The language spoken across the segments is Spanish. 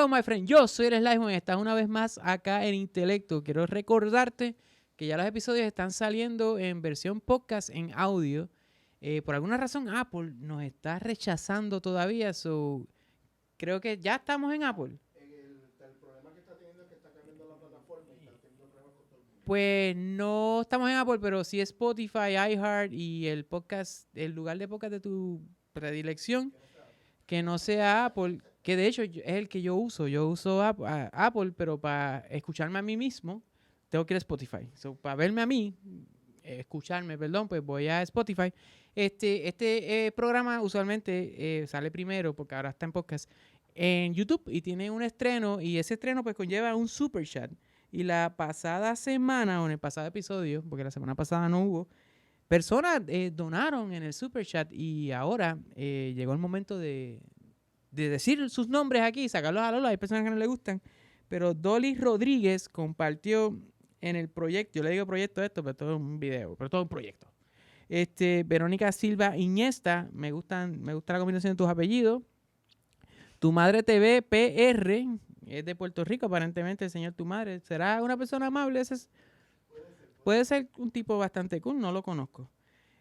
Hello, my friend. Yo soy el Sliceman y estás una vez más acá en Intelecto. Quiero recordarte que ya los episodios están saliendo en versión podcast, en audio. Por alguna razón, Apple nos está rechazando todavía. So, creo que ya estamos en Apple. El problema que está teniendo es que está cambiando la plataforma y está teniendo problemas con todo el mundo. Pues no estamos en Apple, pero sí Spotify, iHeart y el podcast, el lugar de podcast de tu predilección, que no sea Apple, que de hecho es el que yo uso. Yo uso Apple, pero para escucharme a mí mismo, tengo que ir a Spotify. So, para verme a mí, escucharme, perdón, pues voy a Spotify. Este programa usualmente sale primero, porque ahora está en podcast, en YouTube y tiene un estreno, y ese estreno pues conlleva un super chat. Y la pasada semana, o en el pasado episodio, porque la semana pasada no hubo, personas donaron en el super chat y ahora llegó el momento de decir sus nombres aquí, sacarlos a la luz. Hay personas que no le gustan, pero Dolly Rodríguez compartió en el proyecto, yo le digo proyecto esto, pero todo es un video, pero todo un proyecto. Verónica Silva Iniesta, me gusta la combinación de tus apellidos. Tu Madre TV PR, es de Puerto Rico aparentemente, el señor Tu Madre. ¿Será una persona amable? Puede ser un tipo bastante cool, no lo conozco.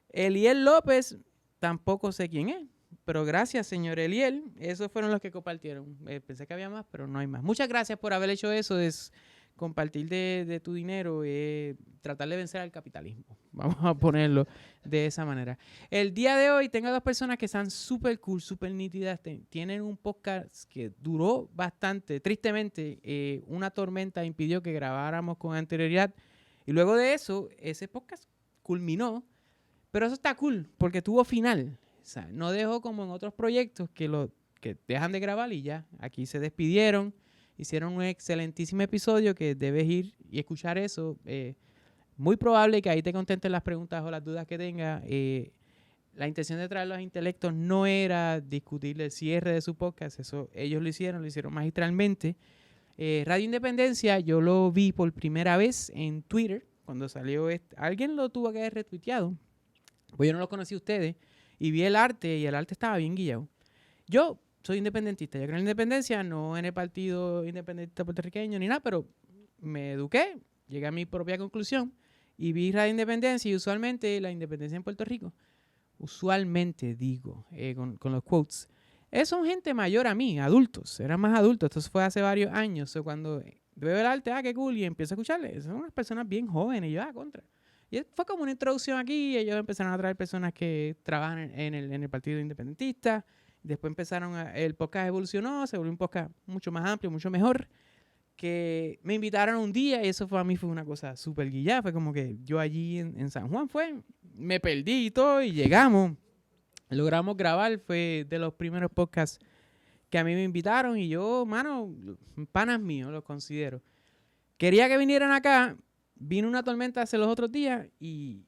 Eliel López, tampoco sé quién es. Pero gracias, señor Eliel. Esos fueron los que compartieron. Pensé que había más, pero no hay más. Muchas gracias por haber hecho eso. Es compartir de tu dinero, tratar de vencer al capitalismo. Vamos a ponerlo de esa manera. El día de hoy tengo dos personas que están súper cool, súper nítidas. Tienen un podcast que duró bastante. Tristemente, una tormenta impidió que grabáramos con anterioridad. Y luego de eso, ese podcast culminó. Pero eso está cool, porque tuvo final. O sea, no dejó como en otros proyectos que dejan de grabar y ya. Aquí se despidieron, hicieron un excelentísimo episodio que debes ir y escuchar eso. Muy probable que ahí te contesten las preguntas o las dudas que tengas. La intención de traer los intelectos no era discutir el cierre de su podcast. Eso ellos lo hicieron magistralmente. Radio Independencia, yo lo vi por primera vez en Twitter cuando salió alguien lo tuvo que haber retuiteado. Pues yo no los conocí a ustedes y vi el arte y el arte estaba bien guillado. Yo soy independentista, yo creo en la independencia, no en el partido independentista puertorriqueño ni nada, pero me eduqué, llegué a mi propia conclusión y vi Radio Independencia y usualmente la independencia en Puerto Rico, usualmente digo, con los quotes, son gente mayor a mí, adultos, eran más adultos, esto fue hace varios años, cuando veo el arte, qué cool, y empiezo a escucharle, son unas personas bien jóvenes, y yo, contra. Y fue como una introducción aquí. Ellos empezaron a traer personas que trabajan en el Partido Independentista. Después el podcast evolucionó, se volvió un podcast mucho más amplio, mucho mejor. Que me invitaron un día y eso para mí fue una cosa súper guillada. Fue como que yo allí en San Juan me perdí y todo y llegamos. Logramos grabar, fue de los primeros podcasts que a mí me invitaron y yo, mano, panas míos, los considero. Quería que vinieran acá. Vino una tormenta hace los otros días y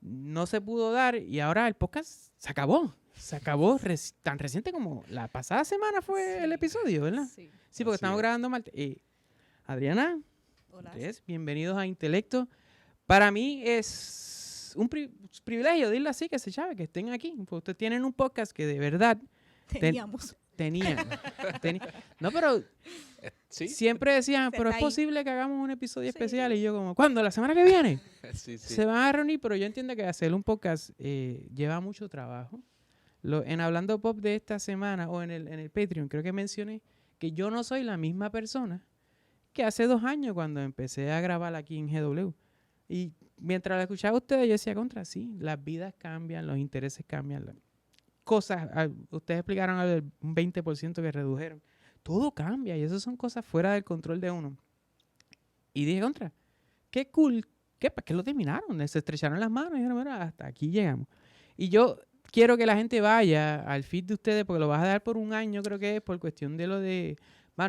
no se pudo dar y ahora el podcast se acabó. Se acabó tan reciente como la pasada semana fue el episodio, ¿verdad? Sí, porque estamos grabando mal. Adriana, Hola. Bienvenidos a Intelecto. Para mí es un privilegio, decirlo así, que se llame, que estén aquí. Ustedes tienen un podcast que de verdad tenían. No, pero ¿Sí? siempre decían, pero es posible que hagamos un episodio especial. Y yo como, ¿cuándo? ¿La semana que viene? Sí. Se van a reunir, pero yo entiendo que hacer un podcast lleva mucho trabajo. En Hablando Pop de esta semana o en el Patreon, creo que mencioné que yo no soy la misma persona que hace 2 años cuando empecé a grabar aquí en GW. Y mientras la escuchaba a ustedes, yo decía, sí, las vidas cambian, los intereses cambian, cosas, ustedes explicaron un 20% que redujeron. Todo cambia y eso son cosas fuera del control de uno. Y dije, qué cool, ¿para qué lo terminaron? Se estrecharon las manos y dijeron, mira, hasta aquí llegamos. Y yo quiero que la gente vaya al feed de ustedes porque lo vas a dar por 1 año, creo que es, por cuestión de lo de,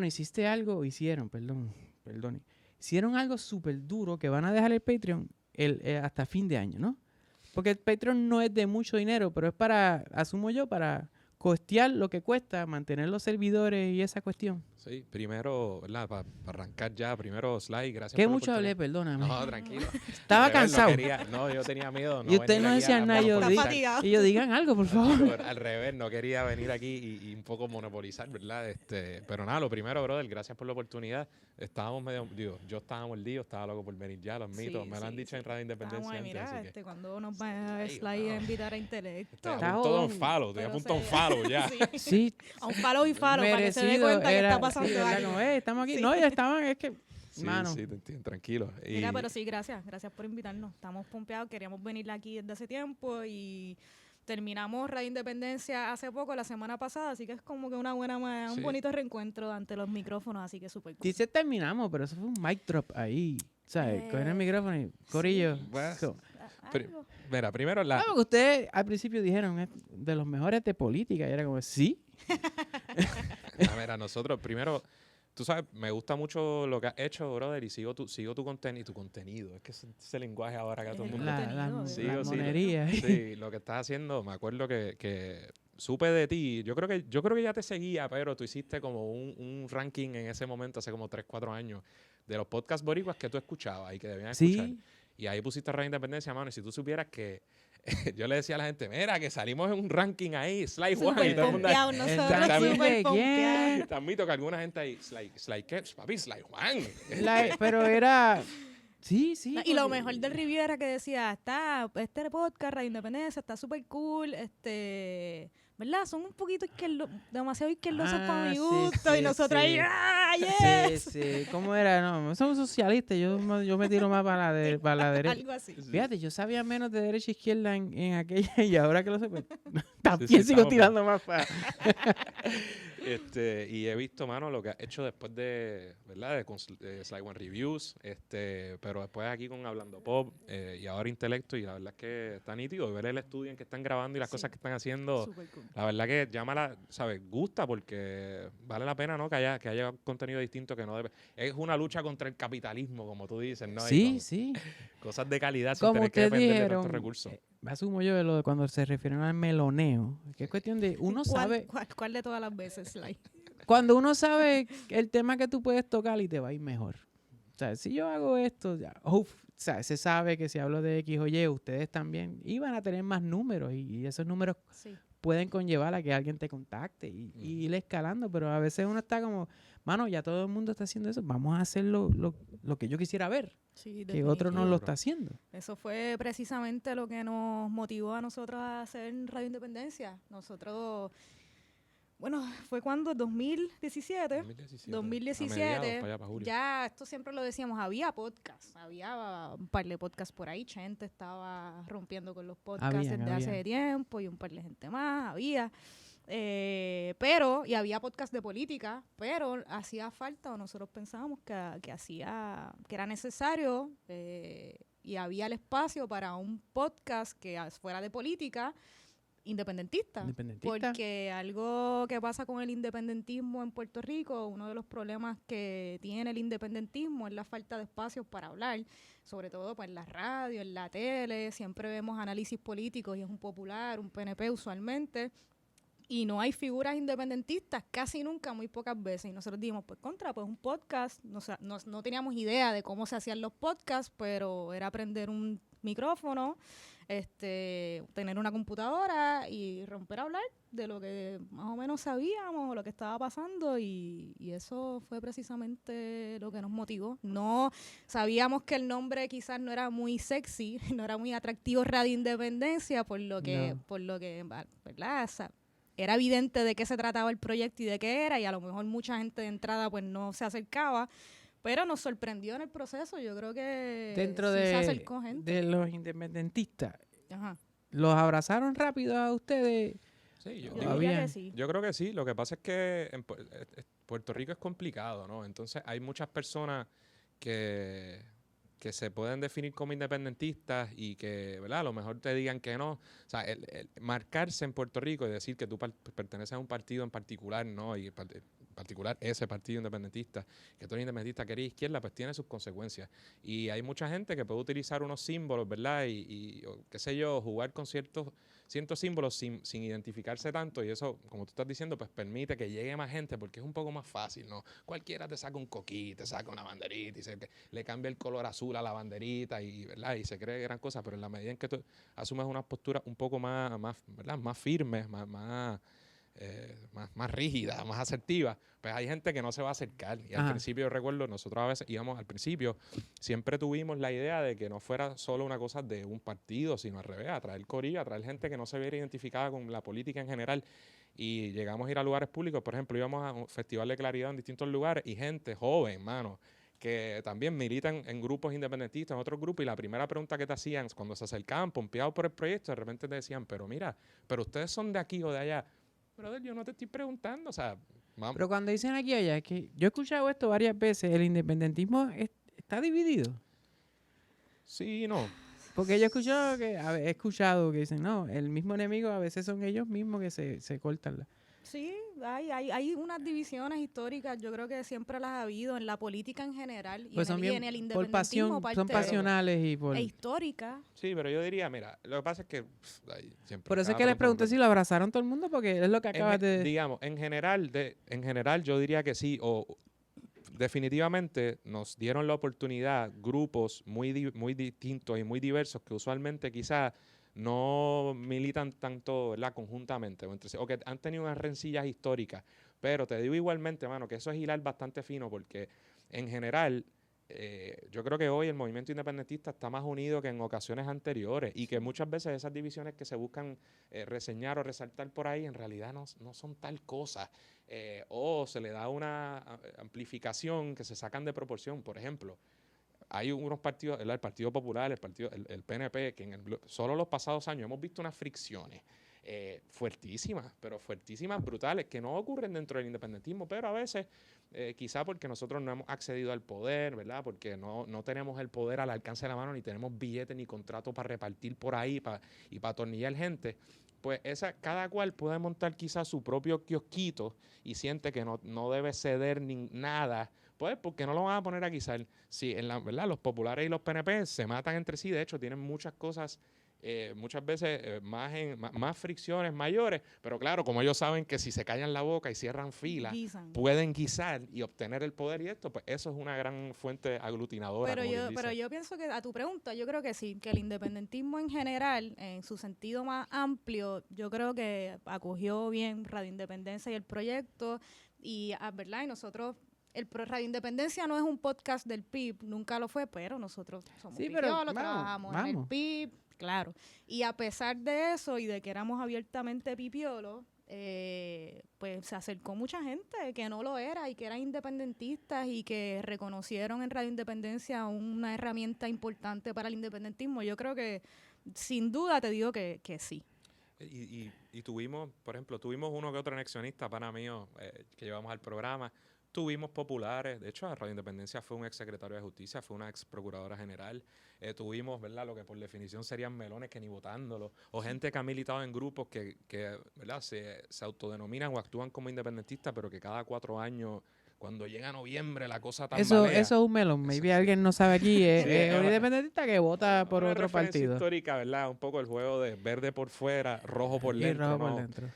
hiciste algo, hicieron algo súper duro que van a dejar el Patreon hasta fin de año, ¿no? Porque el Patreon no es de mucho dinero, pero es para, asumo yo, para costear lo que cuesta mantener los servidores y esa cuestión. Sí, primero, ¿verdad? Para arrancar ya, primero Sly, gracias ¿Qué por la mucho hablé? oportunidad. Perdóname. No, tranquilo. Estaba Al revés, cansado. No, yo tenía miedo. Y ustedes no decían nada. Yo Está fatigado. y yo digan algo, por favor. Chico, al revés, no quería venir aquí y un poco monopolizar, ¿verdad? Pero nada, lo primero, brother, gracias por la oportunidad. Estábamos medio, digo, yo estaba mordido, estaba loco por venir ya, lo admito. Me lo han dicho en Radio Independencia antes, Mira, así que cuando nos va a Sly, Sly a wow. invitar a Intelecto. estoy a Está punto de un jodón. follow, estoy a Pero punto de un se- follow ya. Sí. Sí, A un follow y follow para que se dé merecido cuenta que era- está pasando sí, ¿verdad? algo. Como, estamos aquí. Sí. No, ya estaban, es que, Sí, mano. sí, te entiendo, tranquilo. Mira, Y- pero sí, gracias. Gracias por invitarnos. Estamos pompeados. Queríamos venir aquí desde hace tiempo y terminamos Radio Independencia hace poco, la semana pasada, así que es como que un Sí. bonito reencuentro ante los micrófonos, así que súper cool. Dice terminamos, pero eso fue un mic drop ahí. ¿Sabes? Coger el micrófono y corillo. Bueno, Co- Pri- Algo. Mira, primero la... Ah, porque ustedes al principio dijeron "Es de los mejores de política". Y era como, sí. Mira, nosotros primero, tú sabes, me gusta mucho lo que has hecho, brother, y sigo tu contenido. Es que ese lenguaje ahora que a todo el El mundo... contenido, Sí, la sí, monería. Sí, lo que estás haciendo, me acuerdo que supe de ti. Yo creo que ya te seguía, pero tú hiciste como un ranking en ese momento, hace como 3, 4 años, de los podcasts boricuas que tú escuchabas y que debían escuchar. Sí. Y ahí pusiste Radio Independencia, mano. Y si tú supieras que yo le decía a la gente, mira, que salimos en un ranking ahí, Sly Juan, y Súper todo el mundo ahí. pompeados El nosotros, ranking súper de pompeados. quién. Te admito que alguna gente ahí, Sly ¿qué? Papi, Sly Juan. Pero era... Sí, sí. Y lo porque- mejor del review era que decía, está este podcast, Radio Independencia, está súper cool, ¿verdad? Son un poquito demasiado izquierdosos para mi sí, gusto, sí, y nosotros ahí, sí. ¡ah, Sí, yes! sí. ¿Cómo era? No, somos socialistas. Yo me tiro más para la derecha. Algo así. Fíjate, yo sabía menos de derecha e izquierda en aquella y ahora que lo sé, pues, también sí, sigo estamos tirando más para... Y he visto, mano, lo que has hecho después de, ¿verdad? De Sly One Reviews, pero después aquí con Hablando Pop y ahora Intelecto, y la verdad es que está nítido ver el estudio en que están grabando y las Sí. cosas que están haciendo. Súper cool. La verdad que ¿sabes? Gusta porque vale la pena, ¿no? Que haya contenido distinto que no debe. Es una lucha contra el capitalismo, como tú dices, ¿no? Y Sí, con sí. cosas de calidad sin Como tener que ustedes depender de dijeron, tantos recursos. asumo yo de lo de cuando se refieren al meloneo, que es cuestión de uno sabe, ¿Cuál de todas las veces, Sly? cuando uno sabe el tema que tú puedes tocar y te va a ir mejor. O sea, si yo hago esto, ya, o sea, se sabe que si hablo de X o Y, ustedes también iban a tener más números y esos números Sí. pueden conllevar a que alguien te contacte y ir escalando, pero a veces uno está como, mano, ya todo el mundo está haciendo eso, vamos a hacer lo que yo quisiera ver, Sí, que otro no lo Definitivo. está haciendo. Eso fue precisamente lo que nos motivó a nosotros a hacer Radio Independencia. Nosotros, bueno, fue cuando 2017. 2017, a mediados, para allá, para julio. ya esto siempre lo decíamos, había podcast, había un par de podcasts por ahí, Chente estaba rompiendo con los podcasts Habían, desde hace habían. tiempo y un par de gente más, había. Y había podcast de política, pero hacía falta, o nosotros pensábamos que era necesario y había el espacio para un podcast que fuera de política independentista. Independentista. Porque algo que pasa con el independentismo en Puerto Rico, uno de los problemas que tiene el independentismo es la falta de espacios para hablar, sobre todo pues, en la radio, en la tele, siempre vemos análisis políticos y es un popular, un PNP usualmente, y no hay figuras independentistas, casi nunca, muy pocas veces. Y nosotros dijimos, pues pues un podcast, no teníamos idea de cómo se hacían los podcasts, pero era aprender un micrófono, tener una computadora y romper a hablar de lo que más o menos sabíamos, lo que estaba pasando, y eso fue precisamente lo que nos motivó. No sabíamos que el nombre quizás no era muy sexy, no era muy atractivo, Radio Independencia, por lo que, ¿verdad? O sea, era evidente de qué se trataba el proyecto y de qué era, y a lo mejor mucha gente de entrada pues no se acercaba, pero nos sorprendió en el proceso. Yo creo que Dentro sí se de, acercó gente. de los independentistas, Ajá. ¿los abrazaron rápido a ustedes? Sí, Yo Digo, diría había- que sí. Yo creo que sí. Lo que pasa es que en Puerto Rico es complicado, ¿no? Entonces hay muchas personas que se pueden definir como independentistas y que, ¿verdad? A lo mejor te digan que no. O sea, el marcarse en Puerto Rico y decir que tú perteneces a un partido en particular, ¿no? Y en particular ese partido independentista, que tú eres independentista, que eres izquierda, pues tiene sus consecuencias. Y hay mucha gente que puede utilizar unos símbolos, ¿verdad? O qué sé yo, jugar con ciertos ciertos símbolos sin identificarse tanto, y eso, como tú estás diciendo, pues permite que llegue más gente porque es un poco más fácil, ¿no? Cualquiera te saca un coquí, te saca una banderita y le cambia el color azul a la banderita ¿verdad? Y se cree gran cosa, pero en la medida en que tú asumes una postura un poco más ¿verdad? Más firme, más rígida, más asertiva, pues hay gente que no se va a acercar. Y al Ajá. principio, yo recuerdo, nosotros a veces íbamos al principio, siempre tuvimos la idea de que no fuera solo una cosa de un partido, sino al revés, a traer corillo, a traer gente que no se viera identificada con la política en general. Y llegamos a ir a lugares públicos, por ejemplo, íbamos a un festival de claridad en distintos lugares y gente joven, mano, que también militan en grupos independentistas, en otros grupos, y la primera pregunta que te hacían cuando se acercaban, pompeados por el proyecto, de repente te decían, pero mira, pero ustedes son de aquí o de allá. Brother, yo no te estoy preguntando, o sea, vamos. Pero cuando dicen aquí o allá, es que yo he escuchado esto varias veces, el independentismo está dividido. Sí, no. Porque yo he escuchado que dicen, no, el mismo enemigo a veces son ellos mismos que se cortan. Sí, hay unas divisiones históricas, yo creo que siempre las ha habido en la política en general y, Pues son y bien en el por pasión, independentismo son parte pasionales y por... e histórica. Sí, pero yo diría, mira, lo que pasa es que siempre Por eso es cada que les pronto pregunté nos si lo abrazaron todo el mundo, porque es lo que En acabas de... digamos, en general yo diría que sí, o definitivamente nos dieron la oportunidad grupos muy distintos y muy diversos que usualmente quizás no militan tanto, ¿verdad? Conjuntamente o entre sí, o que han tenido unas rencillas históricas, pero te digo igualmente, mano, que eso es hilar bastante fino porque en general yo creo que hoy el movimiento independentista está más unido que en ocasiones anteriores y que muchas veces esas divisiones que se buscan reseñar o resaltar por ahí en realidad no son tal cosa. O se le da una amplificación que se sacan de proporción. Por ejemplo, hay unos partidos, el Partido Popular, el PNP, que solo los pasados años hemos visto unas fricciones fuertísimas, pero fuertísimas, brutales, que no ocurren dentro del independentismo, pero a veces quizá porque nosotros no hemos accedido al poder, ¿verdad? Porque no tenemos el poder al alcance de la mano, ni tenemos billetes ni contratos para repartir por ahí y para atornillar gente. Pues cada cual puede montar quizás su propio kiosquito y siente que no debe ceder ni nada. Pues porque no lo van a poner a guisar. Sí, ¿verdad? Los populares y los PNP se matan entre sí. De hecho, tienen muchas cosas, muchas veces más fricciones mayores. Pero claro, como ellos saben que si se callan la boca y cierran filas, Guisan. pueden guisar y obtener el poder y esto, pues eso es una gran fuente aglutinadora. Pero yo pienso que a tu pregunta, yo creo que sí, que el independentismo en general, en su sentido más amplio, yo creo que acogió bien Radio Independencia y el proyecto. Y, ¿verdad? Y nosotros... Radio Independencia no es un podcast del PIB, nunca lo fue, pero nosotros somos Sí, pero pipiolos, vamos, trabajamos en el PIB, claro. Y a pesar de eso y de que éramos abiertamente pipiolos, pues se acercó mucha gente que no lo era y que eran independentistas y que reconocieron en Radio Independencia una herramienta importante para el independentismo. Yo creo que, sin duda, te digo que sí. Y tuvimos, por ejemplo, uno que otro anexionista, pana mío, que llevamos al programa. Tuvimos populares, de hecho, Radio Independencia fue un ex secretario de Justicia, fue una ex procuradora general. Tuvimos, ¿verdad?, lo que por definición serían melones que ni votándolo, o gente que ha militado en grupos que ¿verdad?, se autodenominan o actúan como independentistas, pero que cada 4 años, cuando llega noviembre, la cosa Eso tambalea. es un melón. Maybe alguien no sabe aquí. Es un independentista que vota por Una otro referencia partido. histórica, ¿verdad? Un poco el juego de verde por fuera, rojo por Y dentro. rojo por ¿no? dentro.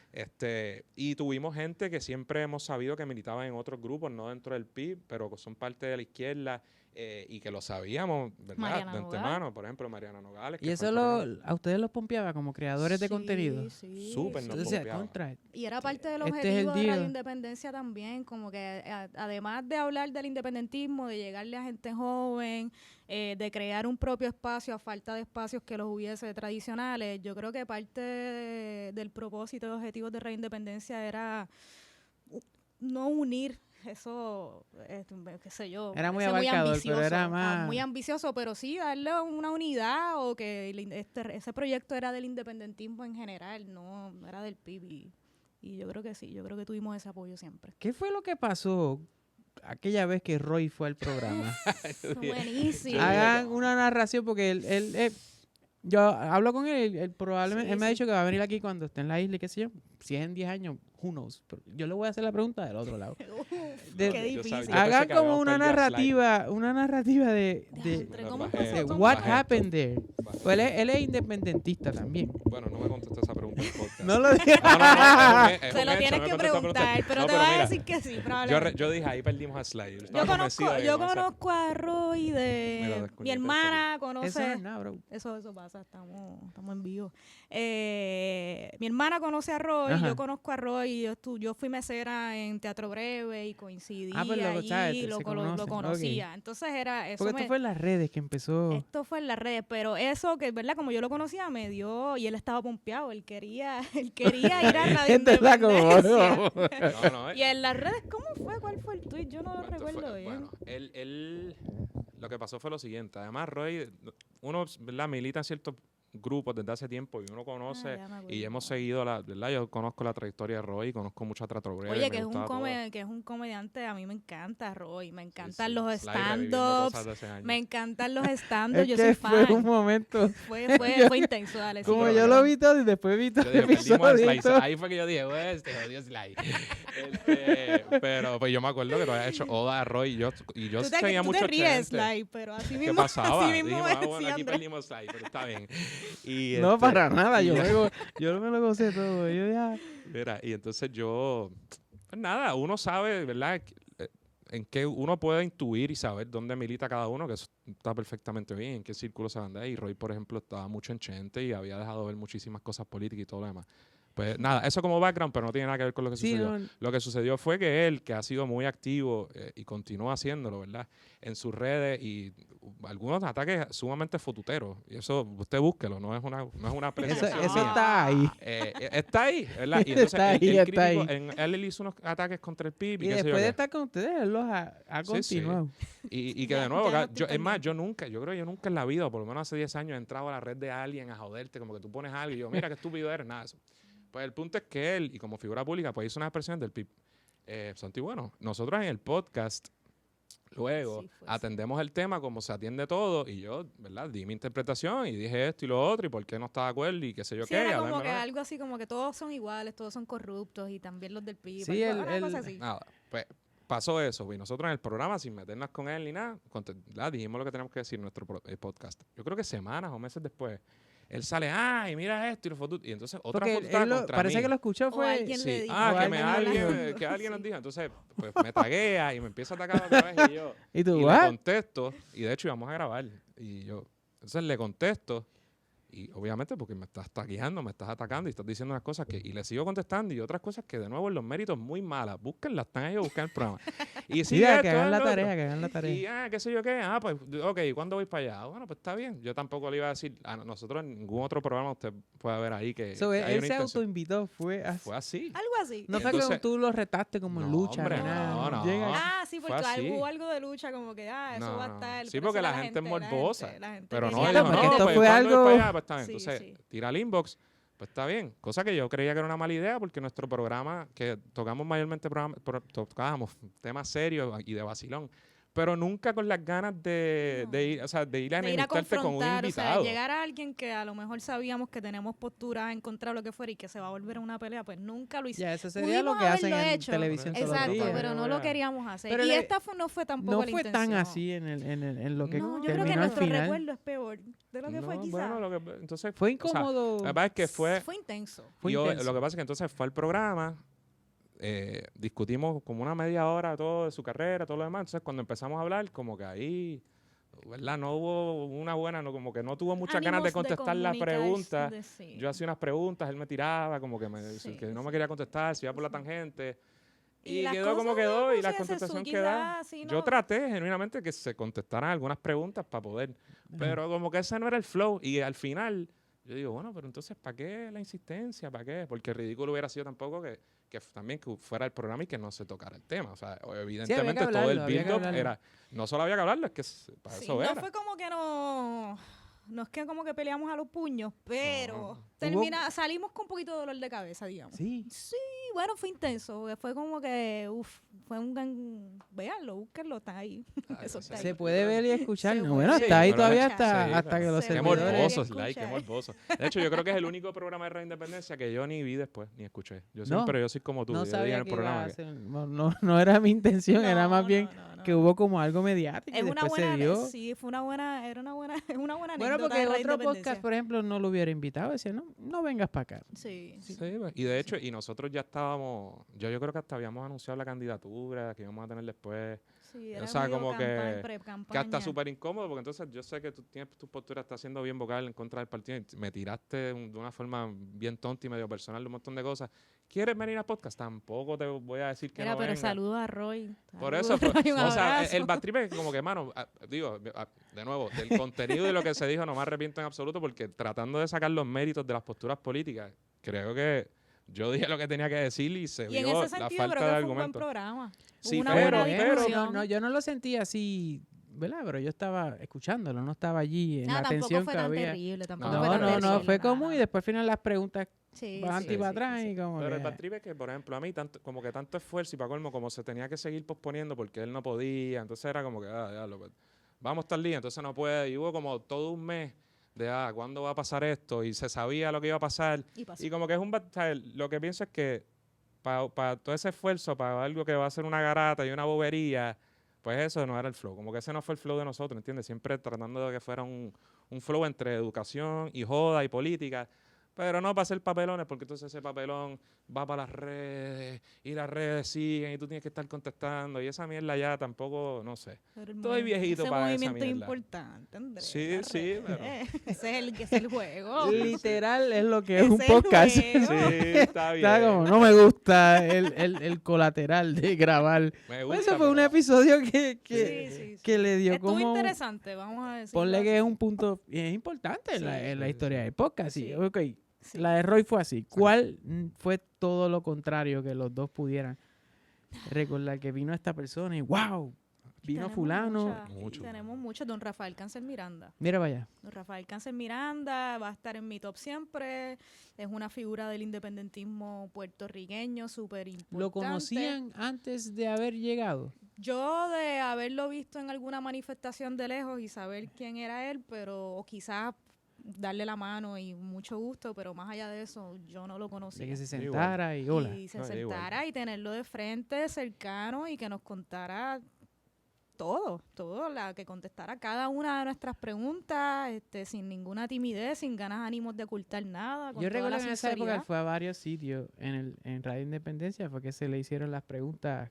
Y tuvimos gente que siempre hemos sabido que militaba en otros grupos, no dentro del PIB, pero que son parte de la izquierda y que lo sabíamos, ¿verdad? Mariana de Nogales. antemano. Por ejemplo, Mariana Nogales. Y que eso fue coronel. a ustedes los pompeaba como creadores de contenido. Sí, Súper nos Entonces, pompeaba. contra. Y era parte del Este es objetivo el de Radio deal. Independencia también, como que además de hablar del independentismo, de llegarle a gente joven, de crear un propio espacio a falta de espacios que los hubiese tradicionales, yo creo que parte del propósito y objetivos de Radio Independencia era no unir eso, qué sé yo, Era muy parece abarcador, ambicioso, pero era más... muy ambicioso, pero sí darle una unidad o que ese proyecto era del independentismo en general, no era del PIB y yo creo que sí, yo creo que tuvimos ese apoyo siempre. ¿Qué fue lo que pasó aquella vez que Roy fue al programa? Buenísimo. Hagan una narración porque él yo hablo con él probablemente, Sí, él me ha sí. dicho que va a venir aquí cuando esté en la isla y qué sé yo, 100, 10 años, Who knows? Pero yo le voy a hacer la pregunta del otro lado. De- Qué yo difícil. pensé Hagan que como habíamos una perdido a narrativa de Diantre, ¿cómo bajé. empezó de todo? what Bajé happened there. Bajé. Pues él es independentista también. Bueno, no me contestó esa pregunta en el podcast. No lo dije. No, es un Se hecho, lo no me tienes que contestó esa preguntar, pero No, te va a mira, decir que sí, probablemente. yo dije, ahí perdimos a Sly. Yo conozco a Roy Mira, de... desconecté Mi esto hermana Eso no conoce... es nada, bro. Eso pasa, estamos en vivo. Mi hermana conoce a Roy, Ajá. yo conozco a Roy, yo fui mesera en Teatro Breve y coincidí Ah, pues lo- allí, ¿sabes? lo Se conocen, conocía. Entonces era eso. Porque esto fue en las redes que empezó. Esto fue en las redes, pero eso que, ¿verdad? Como yo lo conocía, me dio, y él estaba pompeado, él quería ir a Radio Esto está como- Independencia. No, Y en las redes, ¿cómo fue? ¿Cuál fue el tweet? Yo no lo Esto recuerdo fue- bien. Bueno, lo que pasó fue lo siguiente. Además, Roy, uno, ¿verdad? Milita en ciertos grupos desde hace tiempo y uno conoce ya me acuerdo. y hemos seguido ¿verdad? Yo conozco la trayectoria de Roy, conozco mucho a Teatro Breve. Oye, me que es, gustaba todo. que es un comediante, a mí me encanta Roy, me Sí, encantan sí, los Sly reviviendo stand-ups, cosas de hace años. me encantan los stand-ups, Es yo que soy fue fan. un momento. Fue intenso, dale. Como sigue, yo pero- lo vi todo y después vi todo Yo el dije, perdimos a Sly. episodio. Ahí fue que yo dije, este jodido Sly. Pero pues yo me acuerdo que tú habías hecho Oda a Roy y yo Tú seguía te mucho ríes, gente. Sly, pero así ¿Qué mismo, pasaba? así mismo Dijimos, me bueno, decía aquí Andrés. perdimos Sly, pero está bien. Y, No, para nada. y Yo me lo gocé todo. Yo ya. Mira, y entonces pues nada, uno sabe, ¿verdad? En qué uno puede intuir y saber dónde milita cada uno, que eso está perfectamente bien, en qué círculo se anda. Y Roy, por ejemplo, estaba mucho en Chente y había dejado ver muchísimas cosas políticas y todo lo demás. Pues nada, eso como background, pero no tiene nada que ver con lo que Sí, sucedió. no, Lo que sucedió fue que él, que ha sido muy activo y continúa haciéndolo, ¿verdad? En sus redes y algunos ataques sumamente fotuteros. Y eso, usted búsquelo, no es una eso, apreciación eso mía. está ahí. Está ahí, ¿verdad? Y entonces Está ahí, está ahí. él hizo unos ataques contra el PIB Y qué sé yo después de qué. estar con ustedes, él los ha Sí, sí. continuado. Y que Ya- de nuevo, ya no acá, estoy es más, pendiente. yo creo que yo nunca en la vida, o por lo menos hace 10 años, he entrado a la red de alguien a joderte, como que tú pones algo y yo, mira qué estúpido eres, nada de eso. Pues el punto es que él, y como figura pública, pues hizo unas expresiones del PIB. Santi, bueno, nosotros en el podcast, luego, Sí, fue, sí. atendemos el tema como se atiende todo, y yo, ¿verdad? Di mi interpretación y dije esto y lo otro, y por qué no estaba de acuerdo, y qué sé yo Sí, qué. y era hablar, como que ¿verdad? algo así como que todos son iguales, todos son corruptos y también los del PIB. Sí, una el- cosa así. Nada, pues pasó eso. Y nosotros en el programa, sin meternos con él ni nada, dijimos lo que tenemos que decir en nuestro podcast. Yo creo que semanas o meses después, él sale, ay, mira esto y lo foto. Y entonces otra Porque foto estaba contra parece mí. que lo escuchó O fue. alguien le Sí, dijo. o que alguien alguien, hablando. nos dijo. Entonces, pues me taguea y me empieza a atacar otra vez y yo. ¿Y tú, y le what? contesto, y de hecho íbamos a grabar. Y yo, entonces le contesto. Y obviamente porque me estás tagueando, me estás atacando y estás diciendo unas cosas que... Y le sigo contestando y otras cosas que de nuevo en los méritos muy malas. Búsquenlas, están ahí a buscar el programa. Y Sí, sigue que esto, hagan la lo otro. tarea, que hagan la tarea. Y qué sé yo qué, pues, ok, ¿cuándo voy para allá? Bueno, pues está bien. Yo tampoco le iba a decir, a nosotros en ningún otro programa usted puede ver ahí que, So, que hay él una se intención. autoinvitó, fue así. Fue así. Algo así. No fue Entonces- como tú lo retaste como en No, lucha, hombre, ni nada. no. Llega- Ah, sí, Fue porque así. hubo algo de lucha como que, eso No, va a no. estar. Sí, pero porque eso la era gente es la morbosa. la gente Pero no, quería él dijo, porque no, esto pues, fue ¿cuándo voy algo- para allá? Pues está bien. Sí, Entonces, sí. tira al inbox. Pues está bien. Cosa que yo creía que era una mala idea porque nuestro programa, que tocamos mayormente tocábamos temas serios y de vacilón, pero nunca con las ganas de ir, o sea, de ir a de ir a enemistarte con un confrontar, o sea, invitado. llegar a alguien que a lo mejor sabíamos que tenemos posturas en contra de lo que fuera y que se va a volver a una pelea, pues nunca lo hicimos. Ya, eso sería lo Pudimos que hacen haberlo en hecho. televisión todos los Exacto, días. pero no lo queríamos hacer. Pero y le- esta no fue tampoco No la fue intención. tan así en lo que No, yo creo terminó que al nuestro final. recuerdo es peor de lo que fue No, quizás. bueno, entonces, Fue o sea, incómodo. la verdad es que fue intenso. Fue lo intenso. que pasa es que entonces fue al programa, discutimos como una media hora todo de su carrera, todo lo demás. Entonces, cuando empezamos a hablar, como que ahí, ¿verdad? No hubo una buena, no, como que no tuvo muchas ganas de Ánimos contestar la comunicar, pregunta. sí. Yo hacía unas preguntas, él me tiraba, como que, Sí, que no sí. me quería contestar, se iba por la tangente. Y las quedó como cosas, quedó, y no la sé, contestación Suzuki quedó. da, sí, Yo no. traté genuinamente que se contestaran algunas preguntas para poder, pero como que ese no era el flow. Y al final, yo digo, bueno, pero entonces, ¿para qué la insistencia? ¿Para qué? Porque ridículo hubiera sido tampoco que también que fuera el programa y que no se tocara el tema. O sea, evidentemente todo hablarlo, el había que build-up hablarlo. era, no solo había que hablarlo, es que para Sí, eso no era. fue como que no es que como que peleamos a los puños, pero No. salimos con un poquito de dolor de cabeza, digamos. Sí. Sí, bueno, fue intenso. Fue como que, fue un gran... Véanlo, búsquenlo, está ahí. Eso está ahí. Se puede ver y escuchar. Se No, puede bueno, ver está y ahí pero todavía escuchar. hasta que los Se Qué puede ver y servidores... morboso, Sly, qué escuchar. morboso. De hecho, yo creo que es el único programa de Radio Independencia que yo ni vi después, ni escuché. Yo No, siempre, yo soy como tú. No yo dije en sabía el que iba programa a que... hacer... No era mi intención, era más bien que hubo como algo mediático y Es una después se buena, dio. sí, fue una buena, era una buena, es una buena Bueno, anécdota porque de Radio otro Independencia. podcast, por ejemplo, no lo hubiera invitado. Decía, no vengas para acá. Sí. Sí, pues, y de hecho, y nosotros ya estábamos, yo creo que hasta habíamos anunciado la candidatura que íbamos a tener después. Sí, O era sea, medio como que hasta pre-campaña. súper incómodo, porque entonces yo sé que tú tienes tu postura, estás siendo bien vocal en contra del partido, y me tiraste de una forma bien tonta y medio personal de un montón de cosas. ¿Quieres venir al podcast? Tampoco te voy a decir que Era, no pero venga. saludos a Roy. Por Saludos, eso, pues, Roy, un o sea, abrazo. el bad trip es como que, mano, de nuevo, del contenido y de lo que se dijo no me arrepiento en absoluto, porque tratando de sacar los méritos de las posturas políticas, creo que yo dije lo que tenía que decir y se Y en vio ese la sentido falta creo de que fue un buen argumentos. programa. Sí, Hubo una pero- buena pero- discusión. Yo no lo sentí así, ¿verdad? Pero yo estaba escuchándolo, no estaba allí en la Tampoco atención fue que tan había. terrible. Tampoco No, fue tan terrible. No, fue no, como no. y después al final las preguntas Sí, van sí, para sí, atrás sí. y como Pero el que- bad trip es que, por ejemplo, a mí, como que tanto esfuerzo y para colmo, como se tenía que seguir posponiendo porque él no podía, entonces era como que, pues, vamos tal día, entonces no puede. Y hubo como todo un mes de, ¿cuándo va a pasar esto? Y se sabía lo que iba a pasar. Y pasó. Y como que es un... o sea, lo que pienso es que para todo ese esfuerzo, para algo que va a ser una garata y una bobería, pues eso no era el flow. Como que ese no fue el flow de nosotros, ¿entiendes? Siempre tratando de que fuera un flow entre educación y joda y política. Pero no para hacer papelones, porque entonces ese papelón va para las redes y las redes siguen y tú tienes que estar contestando. Y esa mierda ya tampoco, no sé. Pero Estoy viejito ese para esa movimiento es mierda. importante, Andrés. Sí, las sí, redes. pero- Ese es el juego. literal es lo que es Ese un es el podcast. juego. Sí, está bien. Está como, no me gusta el colateral de grabar. Me Pues gusta, ese fue un pero- episodio Sí. que le dio Estuvo como... interesante, vamos a decir. Ponle que es un punto es importante en Sí. la Sí, historia sí. del podcast. Sí. Sí. Ok, Sí. la de Roy fue así. ¿Cuál fue todo lo contrario que los dos pudieran recordar? Que vino esta persona y ¡wow! Vino Tenemos fulano. Mucho. Tenemos muchos. Don Rafael Cáncer Miranda. Mira vaya. Don Rafael Cáncer Miranda va a estar en mi top siempre. Es una figura del independentismo puertorriqueño súper importante. ¿Lo conocían antes de haber llegado? Yo de haberlo visto en alguna manifestación de lejos y saber quién era él, pero o quizás darle la mano y mucho gusto, pero más allá de eso, yo no lo conocía. De que se Igual. sentara y hola. Y se No, igual. sentara y tenerlo de frente, cercano y que nos contara todo, que contestara cada una de nuestras preguntas, sin ninguna timidez, sin ganas, ánimos de ocultar nada. Con Yo toda recuerdo la que en esa época él sinceridad. fue a varios sitios en Radio Independencia, fue que se le hicieron las preguntas,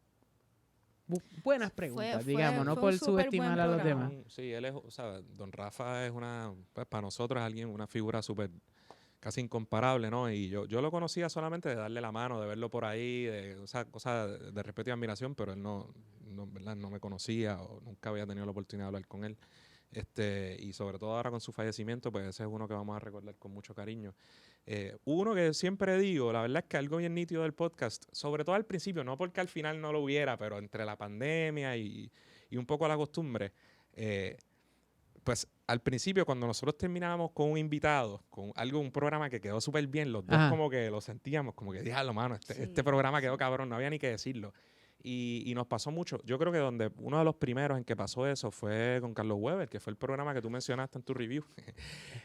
buenas preguntas, digamos, no fue por un súper subestimar buen a los programa. demás. Sí, él es, o sea, Don Rafa es pues para nosotros es una figura súper, casi incomparable, ¿no? Y yo lo conocía solamente de darle la mano, de verlo por ahí, de esa cosa de respeto y admiración, pero él ¿verdad? No me conocía o nunca había tenido la oportunidad de hablar con él. Y sobre todo ahora con su fallecimiento, pues ese es uno que vamos a recordar con mucho cariño. Uno que siempre digo, la verdad es que algo bien nítido del podcast, sobre todo al principio, no porque al final no lo hubiera, pero entre la pandemia y un poco la costumbre, pues al principio cuando nosotros terminábamos con un invitado, con un programa que quedó súper bien, los dos Ajá. como que lo sentíamos, como que diablo, mano, Sí, este programa quedó cabrón, no había ni que decirlo. Y nos pasó mucho. Yo creo que uno de los primeros en que pasó eso fue con Carlos Weber, que fue el programa que tú mencionaste en tu review.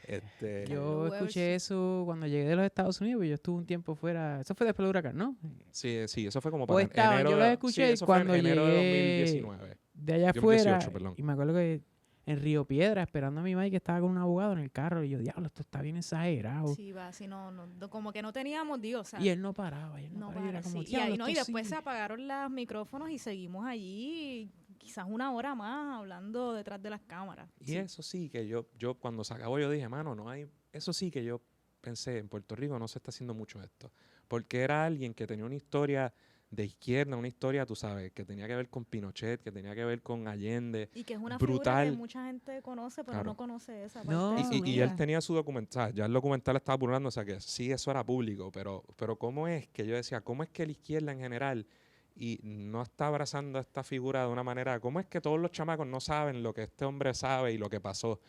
Yo Carlos Weber, escuché sí. eso cuando llegué de los Estados Unidos, y yo estuve un tiempo fuera, eso fue después del huracán, ¿no? Sí, eso fue como O para estaban, enero yo de- los escuché sí, eso fue en cuando enero de llegué 2019. de allá 2018, afuera, perdón. y me acuerdo que en Río Piedra, esperando a mi madre que estaba con un abogado en el carro, y yo, diablo, esto está bien exagerado. Sí, va, así no, como que no teníamos, digo, o sea, Y él no paraba, y él no no paraba, y era para, como, sí. Y, ahí, "Diablo, no, y esto después se sigue". apagaron los micrófonos y seguimos allí quizás una hora más hablando detrás de las cámaras. Y Sí. eso sí que yo cuando se acabó yo dije, mano, no hay, eso sí que yo pensé, en Puerto Rico no se está haciendo mucho esto. Porque era alguien que tenía una historia de izquierda, una historia, tú sabes, que tenía que ver con Pinochet, que tenía que ver con Allende. Y que es una figura brutal. que mucha gente conoce, pero Claro. no conoce esa parte No, de su Y vida. él tenía su documental, ya el documental estaba burlando, o sea que sí, eso era público, pero ¿cómo es que yo decía, cómo es que la izquierda en general y no está abrazando a esta figura de una manera, cómo es que todos los chamacos no saben lo que este hombre sabe y lo que pasó?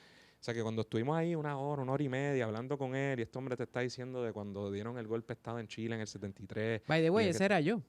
sea, que cuando estuvimos ahí 1 hora y media hablando con él y este hombre te está diciendo de cuando dieron el golpe de Estado en Chile en el 73. By the way, y de ese que- era yo.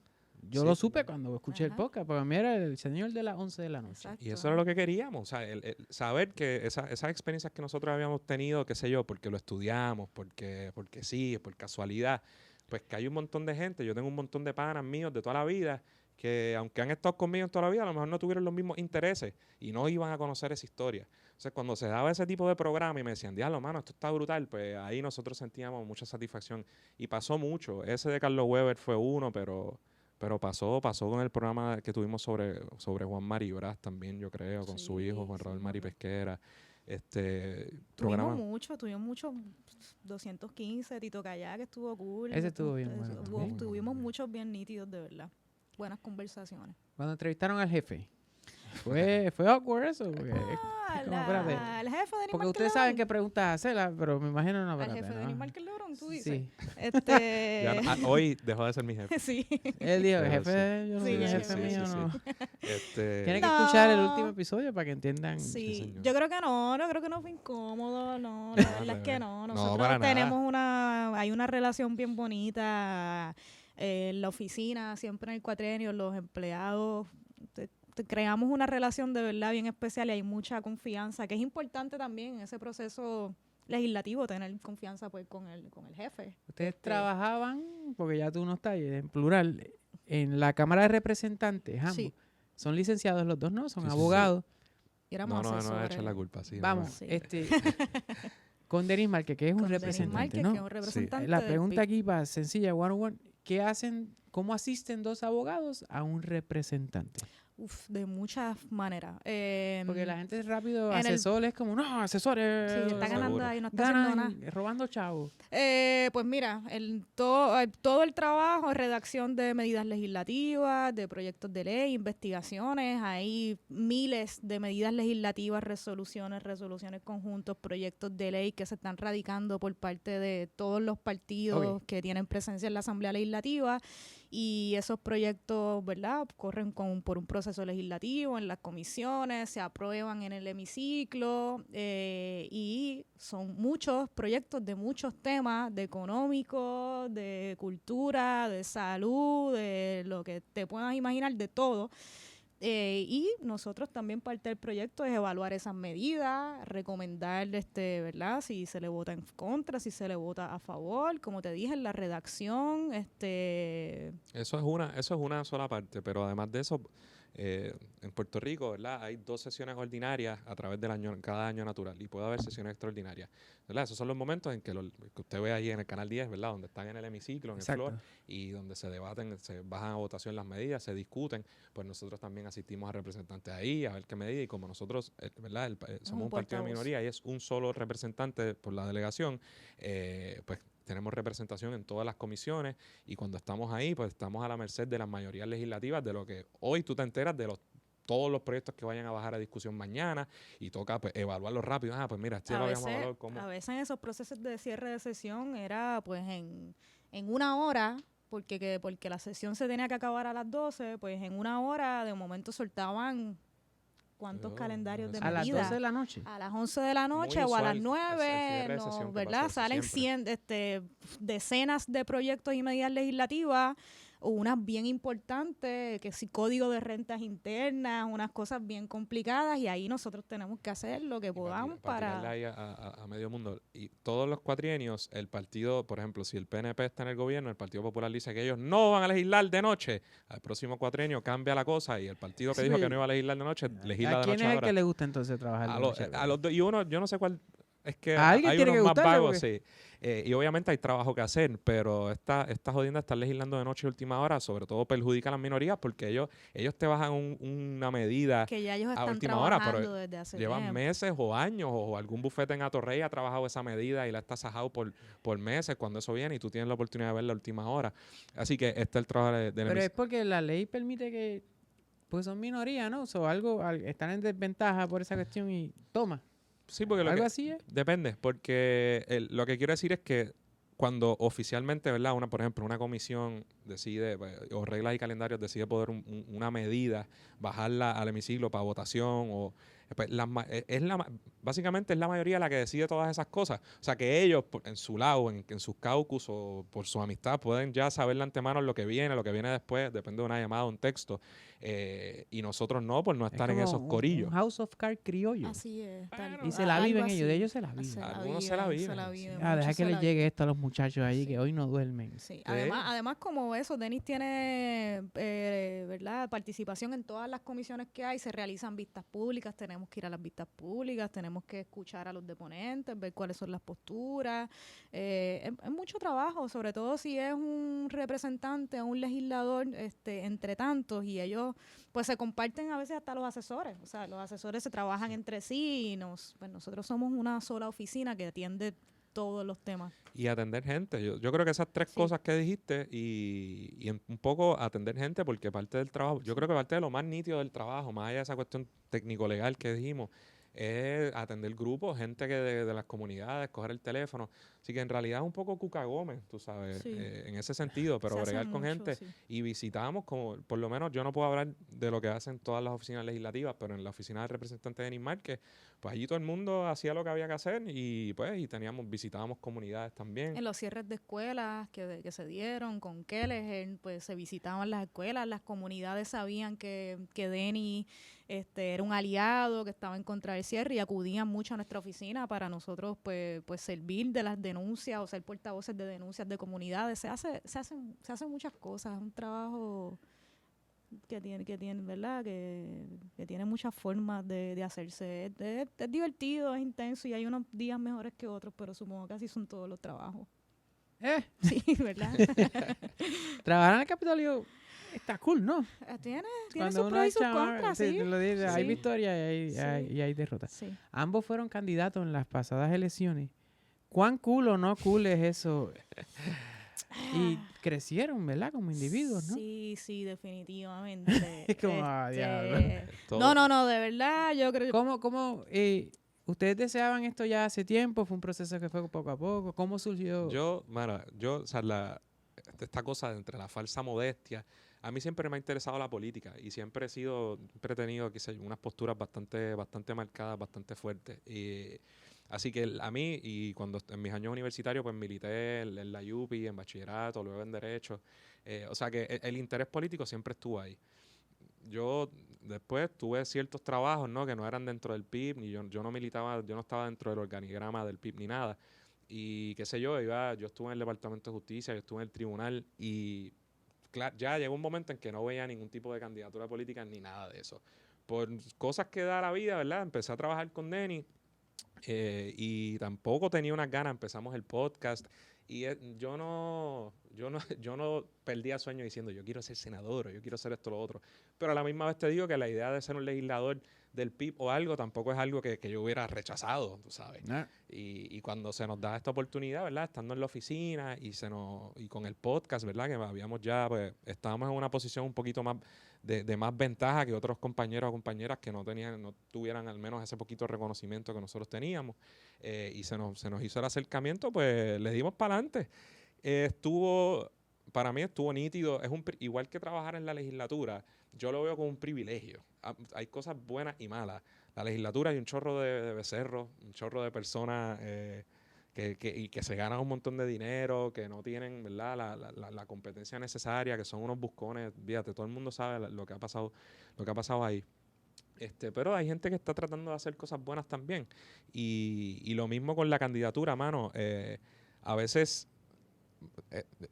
Yo Sí. lo supe cuando escuché el Ajá. podcast, porque a mí era el señor de las 11 de la noche. Y eso era lo que queríamos, o sea, saber que esas experiencias que nosotros habíamos tenido, qué sé yo, porque lo estudiamos, porque sí, por casualidad, pues que hay un montón de gente, yo tengo un montón de panas míos de toda la vida, que aunque han estado conmigo en toda la vida, a lo mejor no tuvieron los mismos intereses y no iban a conocer esa historia. Entonces, cuando se daba ese tipo de programa y me decían, diablo, mano, esto está brutal, pues ahí nosotros sentíamos mucha satisfacción. Y pasó mucho. Ese de Carlos Weber fue uno, pero pasó con el programa que tuvimos sobre Juan Mari Brás también, yo creo, con su hijo, Juan Sí, Raúl sí, Mari Juan. Pesquera. Tuvimos Programa. mucho, 215, Tito Callá, que estuvo cool. Ese estuvo bien bueno también. Tuvimos muchos bien nítidos, de verdad. Buenas conversaciones. Cuando entrevistaron al jefe. Fue awkward eso. Porque, como, espérate. El jefe de Animal Porque ustedes saben qué preguntas hacerlas, pero me imagino no, Al espérate, jefe de ¿no? Animal Lebrón, tú dices. Sí. Este, Hoy dejó de ser mi jefe. sí. Él dijo, el Pero jefe, yo no Sí, soy el sí, jefe sí, mío, sí, no. Tienen que No. escuchar el último episodio para que entiendan. Sí, señor. yo creo que no fue incómodo, no, la verdad es que no. No, Nosotros para nada. tenemos hay una relación bien bonita en la oficina, siempre en el cuatrienio, los empleados, creamos una relación de verdad bien especial y hay mucha confianza, que es importante también en ese proceso legislativo, tener confianza pues con el jefe. Ustedes Este, trabajaban, porque ya tú no estás, en plural, en la Cámara de Representantes, ambos. Sí. Son licenciados los dos, ¿no? Son Sí, sí, sí. abogados. y éramos No he asesores. hecho la culpa, sí. Vamos, Sí. Con Denis Márquez, que es un Con Denis representante, Márquez, ¿no? que es un representante La del pregunta PIB. aquí va sencilla, one. ¿Qué hacen, cómo asisten dos abogados a un representante? Uf, de muchas maneras. Porque la gente es rápido, en el- asesores, como, no, asesores. Sí, está ganando Seguro. ahí, no está haciendo nada. ganan robando chavos. Pues mira, todo el trabajo, redacción de medidas legislativas, de proyectos de ley, investigaciones, hay miles de medidas legislativas, resoluciones conjuntos, proyectos de ley que se están radicando por parte de todos los partidos Ok. que tienen presencia en la Asamblea Legislativa y esos proyectos, ¿verdad?, corren por un proceso legislativo en las comisiones, se aprueban en el hemiciclo y son muchos proyectos de muchos temas, de económico, de cultura, de salud, de lo que te puedas imaginar, de todo. Y nosotros también parte del proyecto es evaluar esas medidas, recomendar, ¿verdad?, si se le vota en contra, si se le vota a favor, como te dije, en la redacción, Eso es una sola parte, pero además de eso, en Puerto Rico, ¿verdad? Hay 2 sesiones ordinarias a través del año, cada año natural, y puede haber sesiones extraordinarias, ¿verdad? Esos son los momentos en que usted ve ahí en el Canal 10, ¿verdad? Donde están en el hemiciclo, en Exacto. el floor, y donde se debaten, se bajan a votación las medidas, se discuten, pues nosotros también asistimos a representantes ahí, a ver qué medida, y como nosotros, ¿verdad? Somos un partido de portavoz. minoría y es un solo representante por la delegación, pues tenemos representación en todas las comisiones y cuando estamos ahí, pues estamos a la merced de las mayorías legislativas, de lo que hoy tú te enteras de todos los proyectos que vayan a bajar a discusión mañana y toca pues, evaluarlos rápido. Pues mira, este ya lo habíamos evaluado como... a veces en esos procesos de cierre de sesión era pues en 1 hora, porque la sesión se tenía que acabar a las 12, pues en 1 hora de momento soltaban cuántos calendarios de A las medidas. 12 de la noche. A las 11 de la noche Muy o a las usual, el 9, cierre de sesión que ¿verdad? pasó, Salen siempre. decenas de proyectos y medidas legislativas, unas bien importantes, que sí, código de rentas internas, unas cosas bien complicadas, y ahí nosotros tenemos que hacer lo que podamos tirarle para... ahí a medio mundo. Y todos los cuatrienios, el partido, por ejemplo, si el PNP está en el gobierno, el Partido Popular dice que ellos no van a legislar de noche. Al próximo cuatrienio cambia la cosa y el partido que Sí, dijo que no iba a legislar de noche, legisla ¿A de quién noche es el ahora. que le gusta entonces trabajar de noche? Y uno, yo no sé cuál... Es que A alguien hay tiene unos que más gustarle, vagos, porque- sí. Y obviamente hay trabajo que hacer, pero esta jodienda estar legislando de noche a última hora, sobre todo perjudica a las minorías porque ellos te bajan una medida Que ya ellos a están última hora, pero trabajando desde hace llevan tiempo. meses o años, o algún bufete en Atorrey ha trabajado esa medida y la está sajado por meses cuando eso viene y tú tienes la oportunidad de verla a última hora. Así que este es el trabajo de Pero es porque la ley permite que, pues son minoría, ¿no? Están en desventaja por esa cuestión y toma. Sí, porque Algo así es. depende, porque lo que quiero decir es que cuando oficialmente, ¿verdad? Por ejemplo, una comisión decide, o reglas y calendarios decide poder una medida, bajarla al hemiciclo para votación, o Pues básicamente es la mayoría la que decide todas esas cosas. O sea, que ellos, en su lado, en sus caucus o por su amistad, pueden ya saber de antemano lo que viene después, depende de una llamada o un texto. Y nosotros no, por no Es estar en como esos corillos. un House of Cards criollo. Así es. Bueno, Y se la viven algo ellos, de así. ellos se la viven. Algunos se la viven, sí. viven, Deja muchos que se les la llegue viven. esto a los muchachos ahí Sí. que hoy no duermen. Sí. Además como eso, Denis tiene ¿verdad? Participación en todas las comisiones que hay, se realizan vistas públicas, tenemos que ir a las vistas públicas, tenemos que escuchar a los deponentes, ver cuáles son las posturas. Es mucho trabajo, sobre todo si es un representante, un legislador entre tantos, y ellos pues se comparten a veces hasta los asesores. O sea, los asesores se trabajan entre sí y pues nosotros somos una sola oficina que atiende todos los temas. Y atender gente. Yo creo que esas tres Sí. cosas que dijiste y un poco atender gente, porque parte del trabajo, yo creo que parte de lo más nítido del trabajo, más allá de esa cuestión técnico-legal que dijimos, es atender grupos, gente que de las comunidades, coger el teléfono. Así que en realidad es un poco Cuca Gómez, tú sabes, Sí. en ese sentido, pero Se hace bregar con mucho, gente sí. y visitamos, como por lo menos yo no puedo hablar de lo que hacen todas las oficinas legislativas, pero en la oficina del representante de Denis Márquez, pues allí todo el mundo hacía lo que había que hacer y pues visitábamos comunidades también. En los cierres de escuelas que se dieron con Kelleher, pues se visitaban las escuelas, las comunidades sabían que Denis era un aliado, que estaba en contra del cierre y acudían mucho a nuestra oficina para nosotros pues servir de las denuncias o ser portavoces de denuncias de comunidades. Se hacen muchas cosas, es un trabajo que tiene, ¿verdad? Que tiene muchas formas de hacerse. Es divertido, es intenso y hay unos días mejores que otros, pero supongo que así son todos los trabajos. Sí, ¿verdad? Trabajar en el Capitolio está cool, ¿no? Tiene Cuando sus uno pros y es sus chamaco, contras, sí, sí. te lo digo, hay Sí. victorias Sí. y hay derrotas. Sí. Ambos fueron candidatos en las pasadas elecciones. ¿Cuán cool o no cool es eso? Y crecieron, ¿verdad? Como individuos, ¿no? Sí, definitivamente. Es como, diablo. Todo. No, de verdad, yo creo que ¿Cómo ustedes deseaban esto ya hace tiempo? ¿Fue un proceso que fue poco a poco? ¿Cómo surgió? O sea, esta cosa de entre la falsa modestia, a mí siempre me ha interesado la política y siempre he tenido, qué sé yo, unas posturas bastante marcadas, bastante fuertes. Así que a mí, y cuando en mis años universitarios, pues milité en la UPI, en bachillerato, luego en Derecho. O sea que el interés político siempre estuvo ahí. Yo después tuve ciertos trabajos, ¿no? Que no eran dentro del PIB, ni yo no militaba, yo no estaba dentro del organigrama del PIB ni nada. Y qué sé yo estuve en el Departamento de Justicia, yo estuve en el tribunal y ya llegó un momento en que no veía ningún tipo de candidatura política ni nada de eso. Por cosas que da la vida, ¿verdad? Empecé a trabajar con Denis y tampoco tenía unas ganas, empezamos el podcast y yo no perdía sueño diciendo yo quiero ser senador o yo quiero ser esto o lo otro, pero a la misma vez te digo que la idea de ser un legislador del PIB o algo tampoco es algo que yo hubiera rechazado, tú sabes. Y cuando se nos da esta oportunidad, ¿verdad? Estando en la oficina y con el podcast, ¿verdad? Que habíamos ya, pues, estábamos en una posición un poquito más de más ventaja que otros compañeros o compañeras que no tuvieran al menos ese poquito de reconocimiento que nosotros teníamos. Y se nos hizo el acercamiento, pues le dimos para adelante. Para mí estuvo nítido. Igual que trabajar en la legislatura, yo lo veo como un privilegio. Hay cosas buenas y malas. La legislatura hay un chorro de becerros, un chorro de personas que se ganan un montón de dinero, que no tienen, ¿verdad? la competencia necesaria, que son unos buscones. Fíjate, todo el mundo sabe lo que ha pasado ahí. Pero hay gente que está tratando de hacer cosas buenas también. Y lo mismo con la candidatura, mano. A veces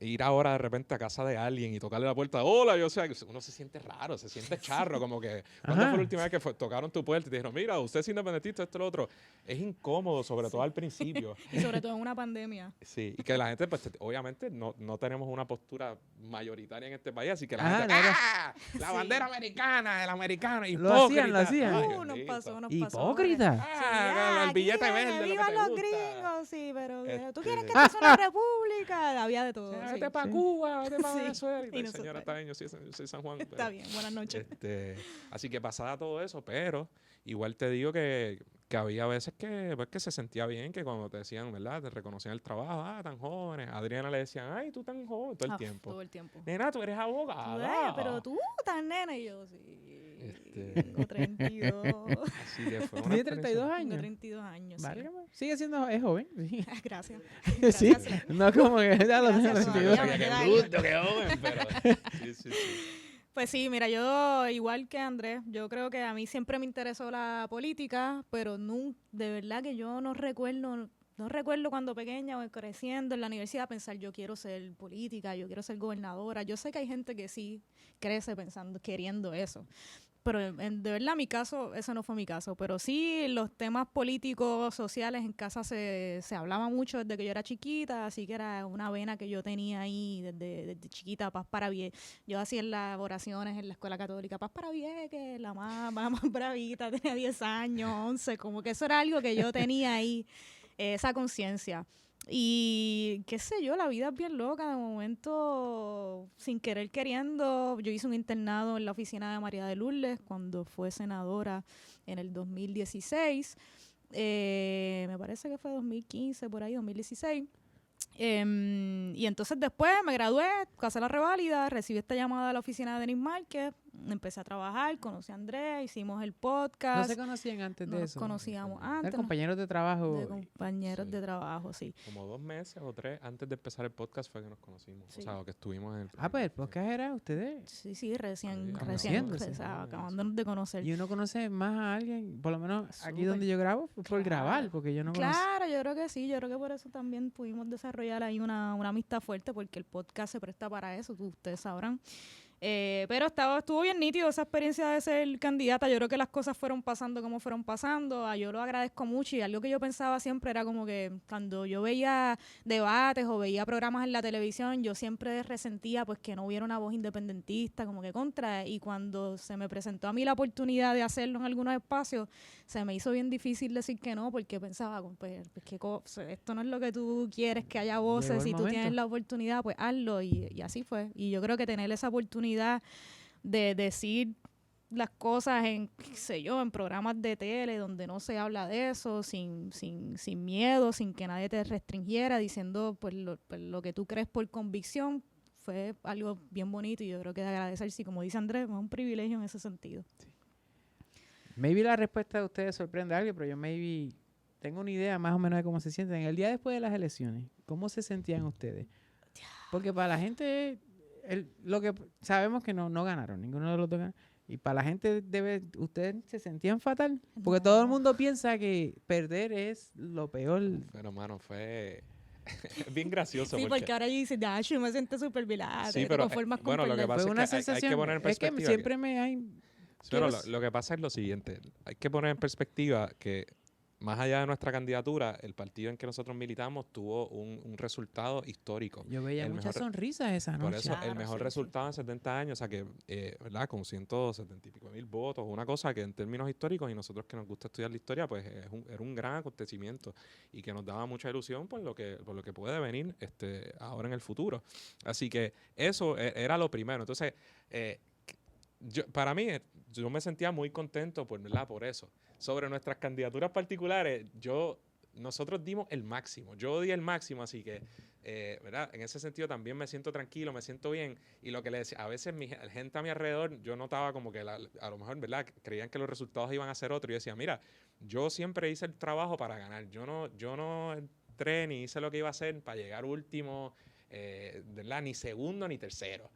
ir ahora de repente a casa de alguien y tocarle la puerta, hola, yo sé, uno se siente raro, se siente charro, como que, ¿cuándo fue la última vez que tocaron tu puerta y te dijeron, mira, usted es independentista, esto, lo otro? Es incómodo, sobre todo al principio. y sobre todo en una pandemia. Sí, y que la gente, pues, obviamente no tenemos una postura mayoritaria en este país, así que la gente, no, la bandera americana, el americano, Lo hacían. Ay, Nos pasó. Hipócrita. El billete verde, lo que vivan te los gusta. gringos, sí, pero tú quieres que Este- esto sea una república. Había de todo. Sí. Vete para Cuba, vete para Sí. Venezuela. Y Y nosotros- señora, está bien, yo soy San Juan. Está bien, buenas noches. Así que pasada todo eso, pero igual te digo que que había veces que, pues, que se sentía bien, que cuando te decían, ¿verdad? Te reconocían el trabajo, tan jóvenes. A Adriana le decían, ay, tú tan joven, todo el tiempo. Todo el tiempo. Nena, tú eres abogada. Pero tú tan nena. Y yo, sí, Tengo 32. Así que fue una ¿Tiene 32 Tengo años? 32 años, sí. Válgame. Sigue siendo, es joven. Sí. Gracias. Sí, Gracias. no como que ya lo tengo Gracias, 32. todavía me Qué queda ahí. bruto, qué joven, pero... Sí. Pues sí, mira, yo igual que Andrés, yo creo que a mí siempre me interesó la política, pero de verdad que yo no recuerdo cuando pequeña o creciendo en la universidad pensar yo quiero ser política, yo quiero ser gobernadora. Yo sé que hay gente que sí crece pensando, queriendo eso. Pero de verdad, mi caso, eso no fue mi caso. Pero sí, los temas políticos, sociales en casa se hablaba mucho desde que yo era chiquita, así que era una vena que yo tenía ahí desde chiquita, paz para Vieques. Yo hacía las oraciones en la escuela católica, paz para Vieques, la más bravita, tenía 10 años, 11, como que eso era algo que yo tenía ahí, esa conciencia. Y qué sé yo, la vida es bien loca. De momento, sin querer queriendo, yo hice un internado en la oficina de María de Lourdes cuando fue senadora en el 2016. Me parece que fue 2015, por ahí, 2016. Y entonces después me gradué, pasé la reválida, recibí esta llamada de la oficina de Denis Márquez, empecé a trabajar, conocí a Andrés, hicimos el ¿No podcast. se conocían antes de Nos eso? conocíamos Eran antes. compañeros de trabajo. De compañeros Sí. de trabajo, sí. Como 2 meses o 3 antes de empezar el podcast fue que nos conocimos. Sí. O sea, que estuvimos en el... Ah, pues el podcast era ustedes. Sí, recién Conociéndose. acabándonos de conocer. Y uno conoce más a alguien, por lo menos aquí Súper. donde yo grabo, por Claro. grabar, porque yo no conozco. Claro, yo creo que sí, yo creo que por eso también pudimos desarrollar ahí una amistad fuerte, porque el podcast se presta para eso, ustedes sabrán. Pero estuvo bien nítido esa experiencia de ser candidata. Yo creo que las cosas fueron pasando como fueron pasando. Yo lo agradezco mucho y algo que yo pensaba siempre era como que cuando yo veía debates o veía programas en la televisión, yo siempre resentía pues que no hubiera una voz independentista, como que contra. Y cuando se me presentó a mí la oportunidad de hacerlo en algunos espacios, se me hizo bien difícil decir que no, porque pensaba, pues esto no es lo que tú quieres, que haya voces. Llegó el Si tú momento. tienes la oportunidad, pues hazlo. Y así fue. Y yo creo que tener esa oportunidad de decir las cosas en, qué sé yo, en programas de tele donde no se habla de eso, sin miedo, sin que nadie te restringiera, diciendo pues lo que tú crees por convicción, fue algo bien bonito y yo creo que de agradecer, sí, como dice Andrés, es un privilegio en ese sentido. Maybe la respuesta de ustedes sorprende a alguien, pero yo maybe tengo una idea más o menos de cómo se sienten. El día después de las elecciones, ¿cómo se sentían ustedes? Porque para la gente, lo que sabemos que no ganaron, ninguno de los dos ganó. Y para la gente, ustedes se sentían fatal. Porque todo el mundo piensa que perder es lo peor. Pero, mano, fue bien gracioso. Sí, porque ahora yo dice, yo me siento súper bien, Sí, te pero, conformas con bueno, lo que perder. pasa Fue es una que hay sensación. que poner en Es que perspectiva. siempre me hay... Pero quiero- lo que pasa es lo siguiente, hay que poner en perspectiva que más allá de nuestra candidatura, el partido en que nosotros militamos tuvo un resultado histórico. Yo veía el muchas mejor- sonrisas esa Por noche. eso, el Claro, mejor sí, resultado en 70 años, o sea que, ¿verdad? Con 170 y pico mil votos, una cosa que en términos históricos, y nosotros que nos gusta estudiar la historia, pues era un gran acontecimiento y que nos daba mucha ilusión por lo que puede venir ahora en el futuro. Así que eso era lo primero. Entonces, para mí, yo me sentía muy contento ¿verdad? Por eso. Sobre nuestras candidaturas particulares, nosotros dimos el máximo. Yo di el máximo, así que, ¿verdad? En ese sentido también me siento tranquilo, me siento bien. Y lo que le decía, a veces gente a mi alrededor, yo notaba como que a lo mejor, ¿verdad? Creían que los resultados iban a ser otros. Y yo decía, mira, yo siempre hice el trabajo para ganar. Yo no entré ni hice lo que iba a hacer para llegar último, ¿verdad? Ni segundo ni tercero.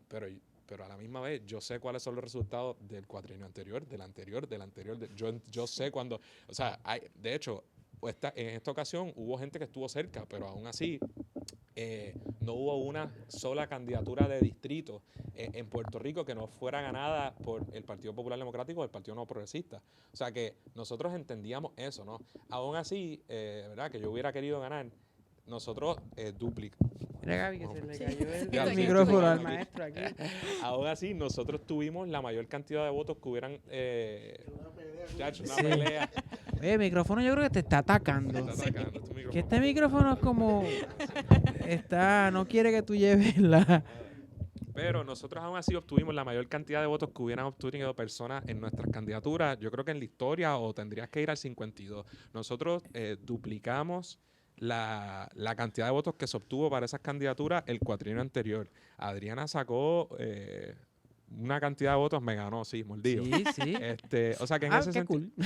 Pero a la misma vez yo sé cuáles son los resultados del cuatrienio anterior, del anterior. Yo sé cuándo, o sea, de hecho, en esta ocasión hubo gente que estuvo cerca, pero aún así no hubo una sola candidatura de distrito en Puerto Rico que no fuera ganada por el Partido Popular Democrático o el Partido No Progresista. O sea que nosotros entendíamos eso, ¿no? Aún así, ¿verdad? Que yo hubiera querido ganar, nosotros duplicamos. Mira, Gaby, que se le cayó el Ya, micrófono al aquí. maestro aquí. Aún así, nosotros tuvimos la mayor cantidad de votos que hubieran... Una pelea. chacho, una Sí. pelea. Oye, el micrófono yo creo que te está atacando. Está atacando, este micrófono. Que este micrófono es como... no quiere que tú lleves la... Pero nosotros aún así obtuvimos la mayor cantidad de votos que hubieran obtenido personas en nuestras candidaturas. Yo creo que en la historia, o tendrías que ir al 52. Nosotros duplicamos la cantidad de votos que se obtuvo para esas candidaturas el cuatrienio anterior. Adriana sacó una cantidad de votos, me ganó, sí, mordido. Sí, sí. O sea que en Ah, ese qué sentido, cool. o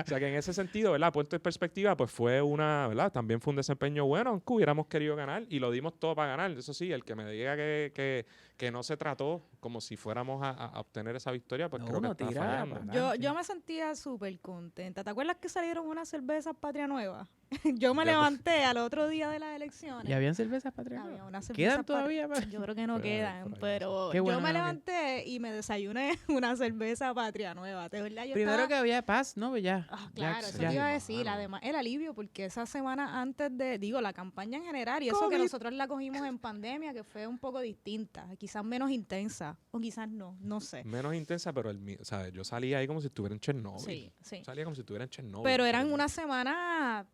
sea que en ese sentido, ¿verdad? Puesto en perspectiva, pues fue ¿verdad? También fue un desempeño bueno, aunque hubiéramos querido ganar y lo dimos todo para ganar. Eso sí, el que me diga que no se trató como si fuéramos a obtener esa victoria, pues No, creo que no está tira, fallando. pa- Yo me sentía súper contenta. ¿Te acuerdas que salieron unas cervezas Patria Nueva? Yo me Ya, pues. levanté al otro día de las elecciones. ¿Y habían cervezas Patria? Había unas ¿Quedan cervezas todavía? Yo creo que no Puede haber quedan, por ahí, pero Qué bueno, yo me ¿no? levanté y me desayuné una cerveza Patria Nueva. De verdad, yo Primero estaba... que había paz, ¿no? Pues ya. Ah, ya- claro, eso sí, te iba a mano. decir. Además, el alivio, porque esa semana antes de, digo, la campaña en general, y eso que COVID. nosotros la cogimos en pandemia, que fue un poco distinta, quizás menos intensa, o quizás no sé. Menos intensa, pero o sea, yo salía ahí como si estuviera en Chernobyl. Sí, sí. Salía como si estuviera en Chernobyl. Pero eran pero- una semana,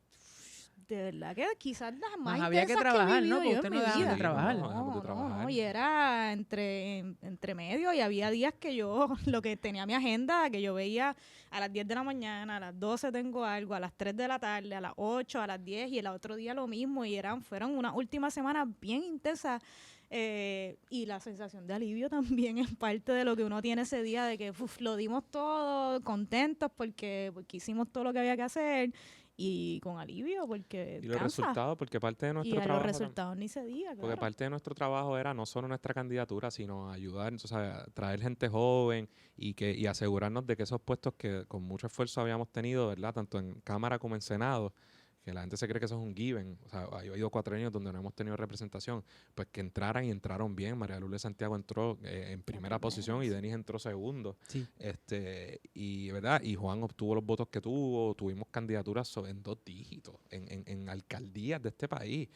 de verdad que quizás las más Más había que intensas trabajar, he vivido ¿no? Porque yo usted en no mi dejaba de vida. trabajar. No, dejamos de trabajar. y era entre medio y había días que yo, lo que tenía mi agenda, que yo veía a las 10 de la mañana, a las 12 tengo algo, a las 3 de la tarde, a las 8, a las 10 y el otro día lo mismo y fueron unas últimas semanas bien intensas. Y la sensación de alivio también es parte de lo que uno tiene ese día de que lo dimos todo, contentos porque hicimos todo lo que había que hacer y con alivio porque Y los cansa. resultados, porque parte de Y nuestro a los trabajo... resultados ni se diga, Porque claro. parte de nuestro trabajo era no solo nuestra candidatura, sino ayudar, o sea, traer gente joven y asegurarnos de que esos puestos que con mucho esfuerzo habíamos tenido, ¿verdad? Tanto en Cámara como en Senado, que la gente se cree que eso es un given. O sea, ha habido 4 años donde no hemos tenido representación, pues que entraran y entraron bien. María Lourdes Santiago entró en primera posición y sí. Denis entró segundo. Sí. Y ¿verdad? Y Juan obtuvo los votos que tuvo, tuvimos candidaturas en 2 dígitos, en alcaldías de este país.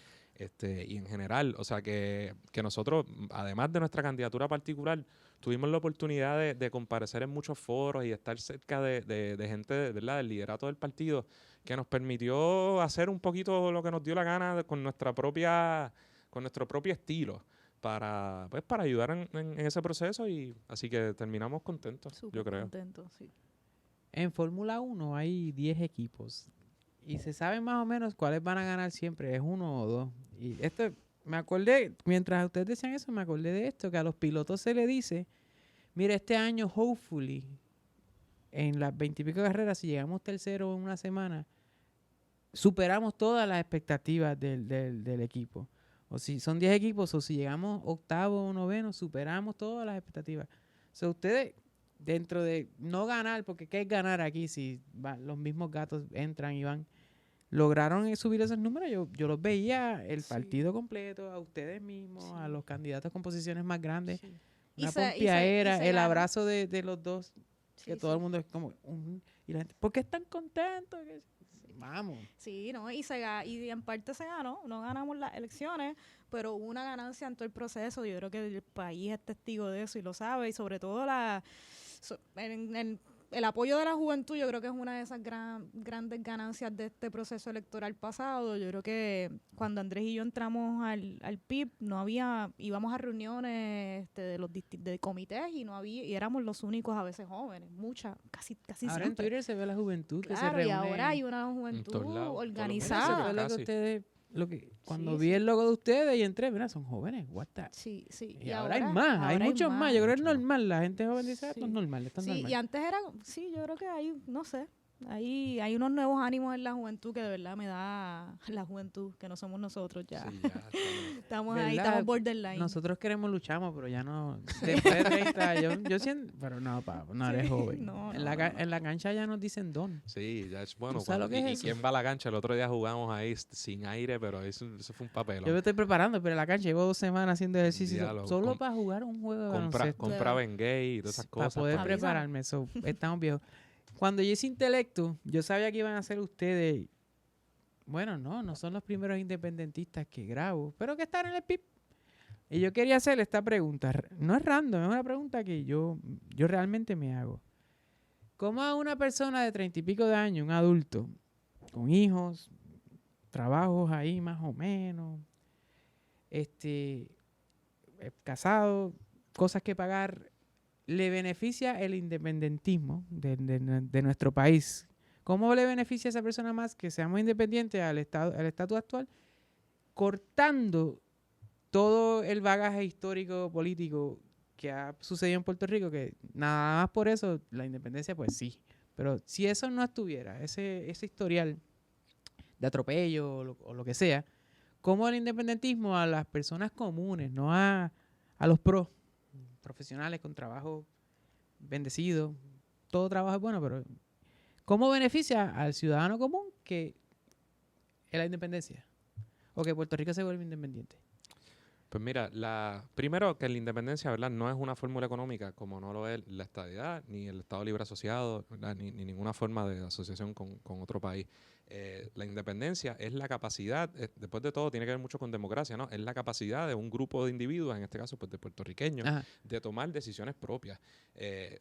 Y en general, o sea que nosotros, además de nuestra candidatura particular, tuvimos la oportunidad de comparecer en muchos foros y estar cerca de gente, ¿verdad?, del liderato del partido, que nos permitió hacer un poquito lo que nos dio la gana con nuestro propio estilo para ayudar en ese proceso, y así que terminamos contentos, yo Súper creo. contento, sí. En Fórmula 1 hay 10 equipos y se sabe más o menos cuáles van a ganar siempre, es uno o dos. Y esto, me acordé, mientras ustedes decían eso, me acordé de esto, que a los pilotos se le dice, mira, este año, hopefully, en las 20 y pico carreras, si llegamos tercero en una semana, superamos todas las expectativas del equipo. O si son 10 equipos, o si llegamos octavo o noveno, superamos todas las expectativas. O sea, ustedes, dentro de no ganar, porque ¿qué es ganar aquí si los mismos gatos entran y van? Lograron subir esos números. Yo los veía el Sí. partido completo, a ustedes mismos, Sí. a los candidatos con posiciones más grandes. Sí. Una Y se pompiadera, el ganó. abrazo de los dos, que Sí, todo sí. el mundo es como... y la gente, ¿por qué están contentos? Vamos. Sí, ¿no? Y en parte se ganó, no ganamos las elecciones, pero hubo una ganancia en todo el proceso. Yo creo que el país es testigo de eso y lo sabe, y sobre todo el apoyo de la juventud, yo creo que es una de esas grandes ganancias de este proceso electoral pasado. Yo creo que cuando Andrés y yo entramos al PIB, íbamos a reuniones de los de comités y éramos los únicos a veces jóvenes, casi Ahora en siempre. Twitter se ve la juventud que se Claro, reúne. y ahora hay una juventud todos lados, todos los Mira, organizada. eso organizada. fue lo que Casi. ustedes... cuando Sí, vi sí. el logo de ustedes y entré, mira, son jóvenes, what the... Sí, sí. Y ahora hay más, hay muchos más. Yo creo que es Mucho más. normal. La gente joven dice, esto es Sí. normal, esto es Sí, normal. y antes yo creo que no sé, hay unos nuevos ánimos en la juventud que de verdad me da la juventud, que no somos nosotros ya. Sí, ya, Estamos ahí, ¿Verdad? estamos borderline. Nosotros luchamos, pero ya no. Después de 30, yo siento. Pero no, papá, no eres Sí, joven. no, en, no, la, no. en la cancha ya nos dicen don. sí, ya es bueno. ¿Tú sabes lo que es ¿Y eso? quién va a la cancha? El otro día jugamos ahí sin aire, pero eso fue un papel. Yo me estoy preparando, pero en la cancha llevo 2 semanas haciendo ejercicio Diálogo. solo para jugar un juego de baloncesto. Compraba en gay y todas esas Para cosas. poder para- prepararme. So, estamos viejos. Cuando yo hice intelecto, yo sabía que iban a ser ustedes. Bueno, no son los primeros independentistas que grabo, pero que están en el PIB. Y yo quería hacer esta pregunta. No es random, es una pregunta que yo realmente me hago. ¿Cómo a una persona de 30 y pico de años, un adulto, con hijos, trabajos ahí más o menos, casado, cosas que pagar, le beneficia el independentismo de nuestro país. ¿Cómo le beneficia a esa persona más que seamos independientes al estatus actual? Cortando todo el bagaje histórico, político que ha sucedido en Puerto Rico, que nada más por eso la independencia, pues sí. Pero si eso no estuviera, ese historial de atropello o lo que sea, ¿cómo el independentismo a las personas comunes, no a los profesionales con trabajo bendecido, todo trabajo es bueno, pero ¿cómo beneficia al ciudadano común que es la independencia? O que Puerto Rico se vuelve independiente. Pues mira, primero que la independencia, ¿verdad? No es una fórmula económica como no lo es la estadidad, ni el Estado Libre Asociado, ¿verdad? Ni ninguna forma de asociación con otro país. La independencia es la capacidad, después de todo tiene que ver mucho con democracia, ¿no? Es la capacidad de un grupo de individuos, en este caso pues de puertorriqueños, Ajá. de tomar decisiones propias.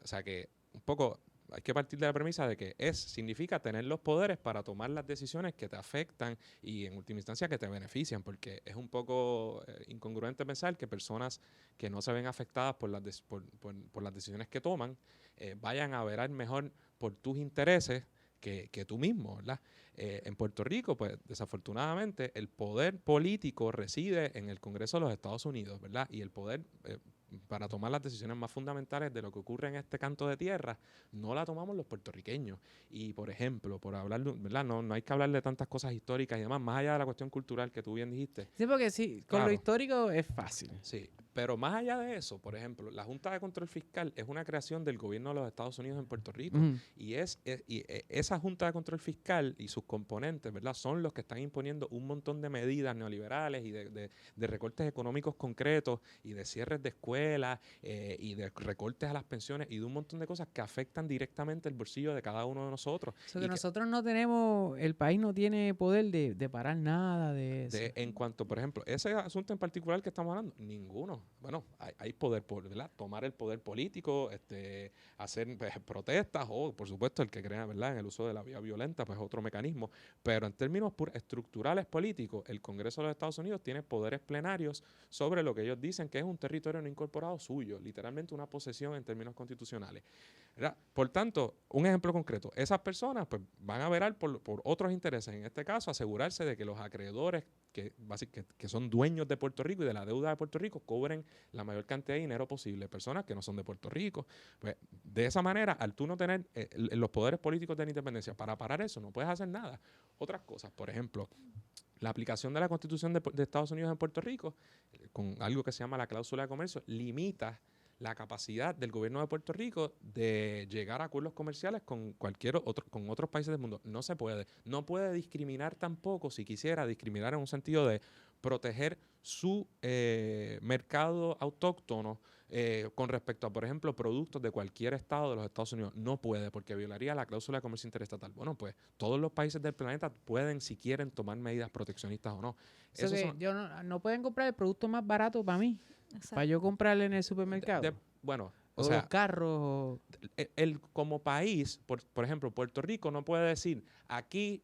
O sea que un poco hay que partir de la premisa de que significa tener los poderes para tomar las decisiones que te afectan y en última instancia que te benefician, porque es un poco incongruente pensar que personas que no se ven afectadas por las decisiones que toman vayan a verar mejor por tus intereses que tú mismo, ¿verdad? En Puerto Rico, pues desafortunadamente el poder político reside en el Congreso de los Estados Unidos, ¿verdad? Y el poder para tomar las decisiones más fundamentales de lo que ocurre en este canto de tierra, no la tomamos los puertorriqueños. Y, por ejemplo, por hablar, ¿verdad? No hay que hablar de tantas cosas históricas y demás, más allá de la cuestión cultural que tú bien dijiste. Sí, porque sí, con lo Claro. histórico es fácil. Sí, pero más allá de eso, por ejemplo, la Junta de Control Fiscal es una creación del gobierno de los Estados Unidos en Puerto Rico. Ujú. Y esa Junta de Control Fiscal y sus componentes, ¿verdad? Son los que están imponiendo un montón de medidas neoliberales y de recortes económicos concretos y de cierres de escuelas y de recortes a las pensiones y de un montón de cosas que afectan directamente el bolsillo de cada uno de nosotros. Eso Y que que- nosotros no tenemos, el país no tiene poder de parar nada de eso. En cuanto, por ejemplo, ese asunto en particular que estamos hablando, ninguno. Bueno, hay poder, ¿verdad? Tomar el poder político, hacer pues, protestas o, por supuesto, el que crea, ¿verdad? En el uso de la vía violenta, pues otro mecanismo. Pero en términos estructurales políticos, el Congreso de los Estados Unidos tiene poderes plenarios sobre lo que ellos dicen que es un territorio no incorporado suyo, literalmente una posesión en términos constitucionales, ¿verdad? Por tanto, un ejemplo concreto, esas personas pues, van a verar por otros intereses, en este caso asegurarse de que los acreedores que son dueños de Puerto Rico y de la deuda de Puerto Rico cobren la mayor cantidad de dinero posible, personas que no son de Puerto Rico. Pues, de esa manera, al tú no tener los poderes políticos de la independencia para parar eso, no puedes hacer nada. Otras cosas, por ejemplo, la aplicación de la Constitución de Estados Unidos en Puerto Rico, con algo que se llama la cláusula de comercio, limita la capacidad del gobierno de Puerto Rico de llegar a acuerdos comerciales con con otros países del mundo. No se puede. No puede discriminar tampoco, si quisiera discriminar en un sentido de proteger su mercado autóctono con respecto a, por ejemplo, productos de cualquier estado de los Estados Unidos. No puede, porque violaría la cláusula de comercio interestatal. Bueno, pues todos los países del planeta pueden, si quieren, tomar medidas proteccionistas o no. Eso Esos que son- yo no pueden comprar el producto más barato para mí, para yo comprarle en el supermercado. bueno, o o sea, los carros. como país, por ejemplo, Puerto Rico no puede decir aquí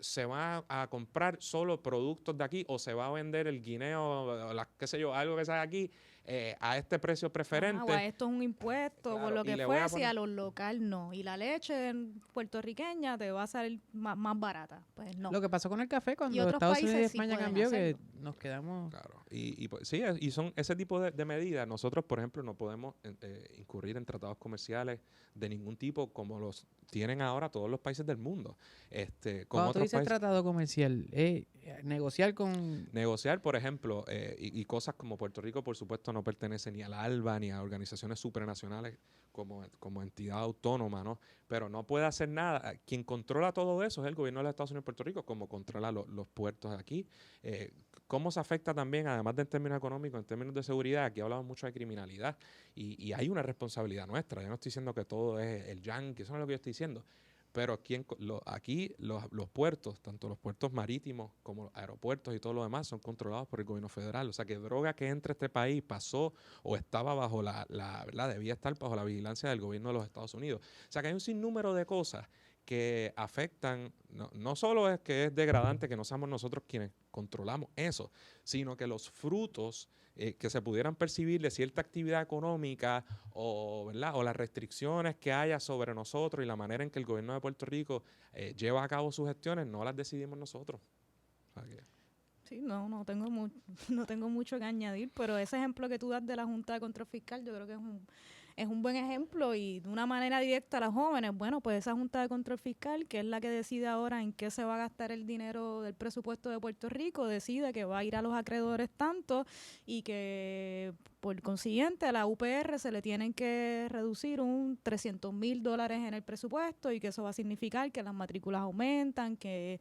se va a comprar solo productos de aquí o se va a vender el guineo, o qué sé yo, algo que sea de aquí a este precio preferente. Esto es un impuesto, Claro, por lo y que le voy a fuese, y a poner- lo local no. Y la leche puertorriqueña te va a salir más barata. Pues no. Lo que pasó con el café cuando otros Estados Unidos y países sí España pueden cambió, que hacerlo. nos quedamos. Claro, pues, sí, y son ese tipo de medidas. Nosotros, por ejemplo, no podemos incurrir en tratados comerciales de ningún tipo como los tienen ahora todos los países del mundo. Con Cuando tú otros dices países. tratado comercial, negociar con. Negociar, por ejemplo, y cosas como Puerto Rico, por supuesto, no pertenece ni a la ALBA ni a organizaciones supranacionales como entidad autónoma, ¿no? Pero no puede hacer nada. Quien controla todo eso es el gobierno de los Estados Unidos y Puerto Rico, como controla los puertos de aquí. ¿Cómo se afecta también, además de en términos económicos, en términos de seguridad? Aquí hablamos mucho de criminalidad y hay una responsabilidad nuestra. Yo no estoy diciendo que todo es el yankee, eso no es lo que yo estoy diciendo. Pero aquí los puertos, tanto los puertos marítimos como los aeropuertos y todo lo demás, son controlados por el gobierno federal. O sea, que droga que entre a este país pasó o estaba bajo ¿verdad? Debía estar bajo la vigilancia del gobierno de los Estados Unidos. O sea, que hay un sinnúmero de cosas que afectan, no solo es que es degradante que no seamos nosotros quienes controlamos eso, sino que los frutos que se pudieran percibir de cierta actividad económica o, ¿verdad? O las restricciones que haya sobre nosotros y la manera en que el gobierno de Puerto Rico lleva a cabo sus gestiones, no las decidimos nosotros. O sea que, Sí, no tengo no tengo mucho que añadir, pero ese ejemplo que tú das de la Junta de Control Fiscal, yo creo que es un buen ejemplo y de una manera directa a los jóvenes, bueno, pues esa Junta de Control Fiscal, que es la que decide ahora en qué se va a gastar el dinero del presupuesto de Puerto Rico, decide que va a ir a los acreedores tanto y que por consiguiente a la UPR se le tienen que reducir un $300,000 en el presupuesto y que eso va a significar que las matrículas aumentan, que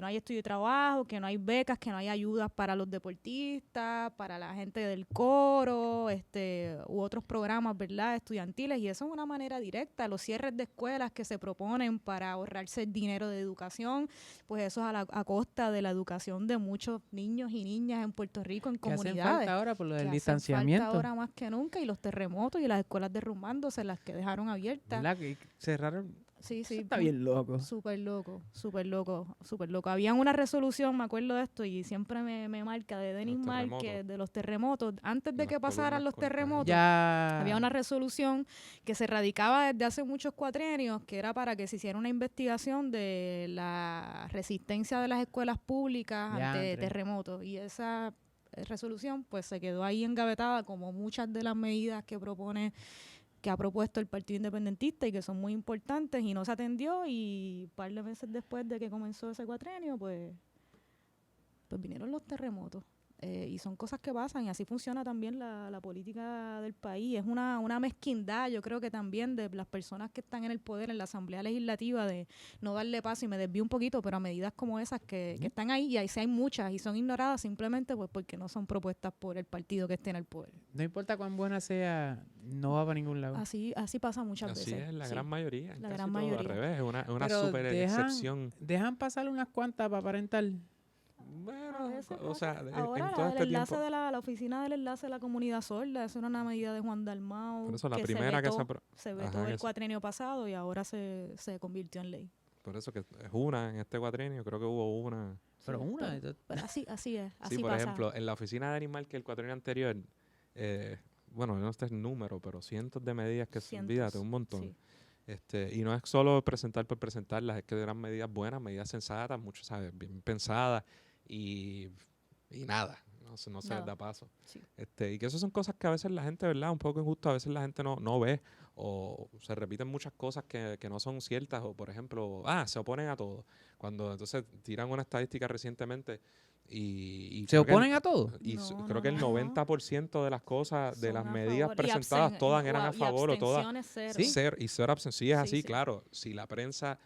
no hay estudio y trabajo, que no hay becas, que no hay ayudas para los deportistas, para la gente del coro, u otros programas, ¿verdad?, estudiantiles, y eso es una manera directa. Los cierres de escuelas que se proponen para ahorrarse el dinero de educación, pues eso es a costa de la educación de muchos niños y niñas en Puerto Rico, en Que hacen comunidades. falta ahora por lo del Que hacen distanciamiento. falta ahora más que nunca, y los terremotos y las escuelas derrumbándose, las que dejaron abiertas. ¿Verdad? Que cerraron. Sí, Eso sí. está bien loco. Súper loco, súper loco, súper loco. Había una resolución, me acuerdo de esto, y siempre me marca, de Denis Los Márquez, terremotos. de los terremotos. Antes de Las que pasaran columnas los con- terremotos, Ya. había una resolución que se radicaba desde hace muchos cuatrienios, que era para que se hiciera una investigación de la resistencia de las escuelas públicas ante Diantre. terremotos. Y esa resolución pues se quedó ahí engavetada, como muchas de las medidas que ha propuesto el Partido Independentista y que son muy importantes, y no se atendió, y un par de meses después de que comenzó ese cuatrienio, pues vinieron los terremotos. Y son cosas que pasan, y así funciona también la política del país. Es una mezquindad, yo creo que también, de las personas que están en el poder, en la Asamblea Legislativa, de no darle paso, y me desvío un poquito, pero a medidas como esas que están ahí, y ahí sí hay muchas, y son ignoradas simplemente pues porque no son propuestas por el partido que esté en el poder. No importa cuán buena sea, no va para ningún lado. Así pasa muchas Así veces. es, la sí. gran mayoría. en La casi gran todo, mayoría. Al revés, es una Pero super excepción. dejan pasar unas cuantas para aparentar. Bueno, A veces o sea, pasa. en Ahora todo el este enlace tiempo. de la oficina del enlace de la comunidad sorda, eso era una medida de Juan Dalmau. Por eso la que primera que se se vetó Ajá, que el se- cuatrienio pasado, y ahora se convirtió en ley. Por eso que es una en este cuatrienio, creo que hubo una. Pero Sí, una. pero así es, así Sí, por pasa. ejemplo, en la oficina de Animal, que el cuatrienio anterior, bueno, no sé el número, pero cientos de medidas que se Cientos, olvídate, un montón. sí. Y no es solo presentar por presentarlas, es que eran medidas buenas, medidas sensatas, muchas, ¿sabes? Bien pensadas y nada, no se les Nada. da paso. Sí. Y que esas son cosas que a veces la gente, ¿verdad? Un poco injusto, a veces la gente no ve, o se repiten muchas cosas que no son ciertas, o por ejemplo, se oponen a todo. Cuando entonces tiran una estadística recientemente y ¿Se creo que el- oponen a todo? y No, creo no, que el no, no. 90% de las cosas, de Son las a medidas favor. Y presentadas, todas eran a favor o todas. abstenciones cero. Sí. Ser sí es Sí, así, sí. claro. Si la prensa,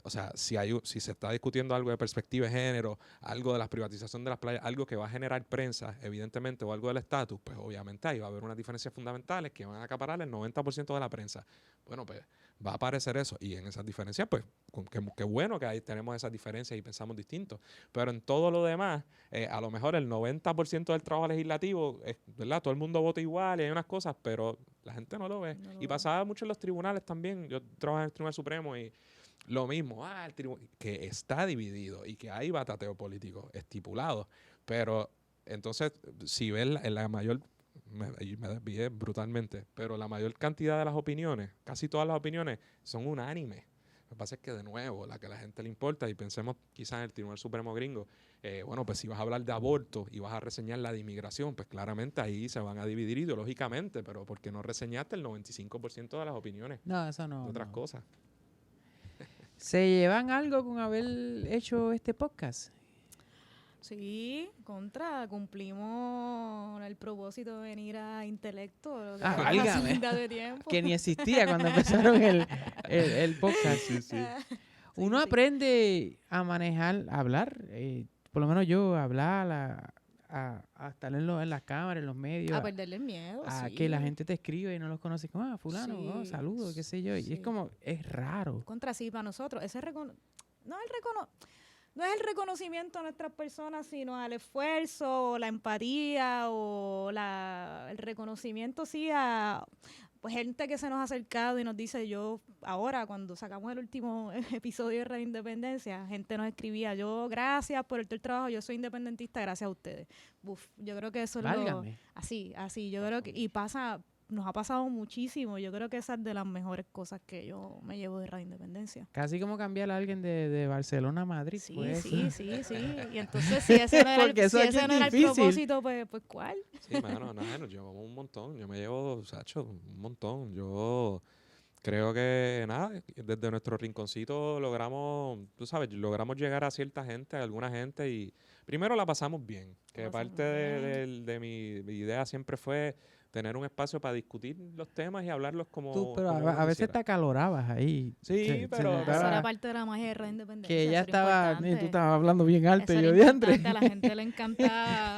o sea, si se está discutiendo algo de perspectiva de género, algo de la privatización de las playas, algo que va a generar prensa, evidentemente, o algo del estatus, pues obviamente ahí va a haber unas diferencias fundamentales que van a acaparar el 90% de la prensa. Bueno, pues va a aparecer eso. Y en esas diferencias, pues, qué bueno que ahí tenemos esas diferencias y pensamos distintos. Pero en todo lo demás, a lo mejor el 90% del trabajo legislativo, ¿verdad? Todo el mundo vota igual y hay unas cosas, pero la gente no lo ve. No lo Y ve. pasaba mucho en los tribunales también. Yo trabajo en el Tribunal Supremo y lo mismo, que está dividido y que hay batateo político estipulado. Pero entonces, si ves en la mayor, y me desvié brutalmente, pero la mayor cantidad de las opiniones, casi todas las opiniones, son unánimes. Lo que pasa es que, de nuevo, la que a la gente le importa, y pensemos quizás en el Tribunal Supremo gringo, bueno, pues si vas a hablar de aborto y vas a reseñar la de inmigración, pues claramente ahí se van a dividir ideológicamente, pero porque no reseñaste el 95% de las opiniones No, eso no. de otras no. cosas. ¿Se llevan algo con haber hecho este podcast? Sí, cumplimos el propósito de venir a Intelecto. Lo que Ah, llevamos válgame. haciendo de tiempo. Que ni existía cuando empezaron el podcast. Uno sí. aprende a manejar, a hablar. Por lo menos yo, a hablar, a estar en las cámaras, en los medios. A perderle el miedo. A sí. que la gente te escribe y no los conoces. Como, fulano, Sí, saludos, qué sé yo. Y sí. es como, es raro. Contra sí, para nosotros. No es el reconocimiento a nuestras personas, sino al esfuerzo, o la empatía, o el reconocimiento, sí, pues gente que se nos ha acercado y nos dice, yo ahora cuando sacamos el último episodio de Radio Independencia, gente nos escribía, yo gracias por todo el trabajo, yo soy independentista gracias a ustedes. Uf, yo creo que eso es lo Válgame. así, yo creo que y nos ha pasado muchísimo, yo creo que esa es de las mejores cosas que yo me llevo de Radio Independencia. Casi como cambiar a alguien de Barcelona a Madrid. Sí, pues. sí. Y entonces si ese no era, Porque eso aquí es el difícil. propósito, pues ¿cuál? Sí, mano, nada, nos llevamos un montón. Yo me llevo, Sacho, un montón. Yo creo que, nada, desde nuestro rinconcito logramos, tú sabes, logramos llegar a cierta gente, a alguna gente, y primero la pasamos bien. Que La pasamos parte de mi idea siempre fue tener un espacio para discutir los temas y hablarlos como Tú, pero como uno a veces quisiera. te acalorabas ahí. Sí, pero- notaba Eso era parte de la magia de Radio Independencia. que ella eso era estaba, importante. tú estabas hablando bien alto Eso y era yo diantre. importante, a la gente le encanta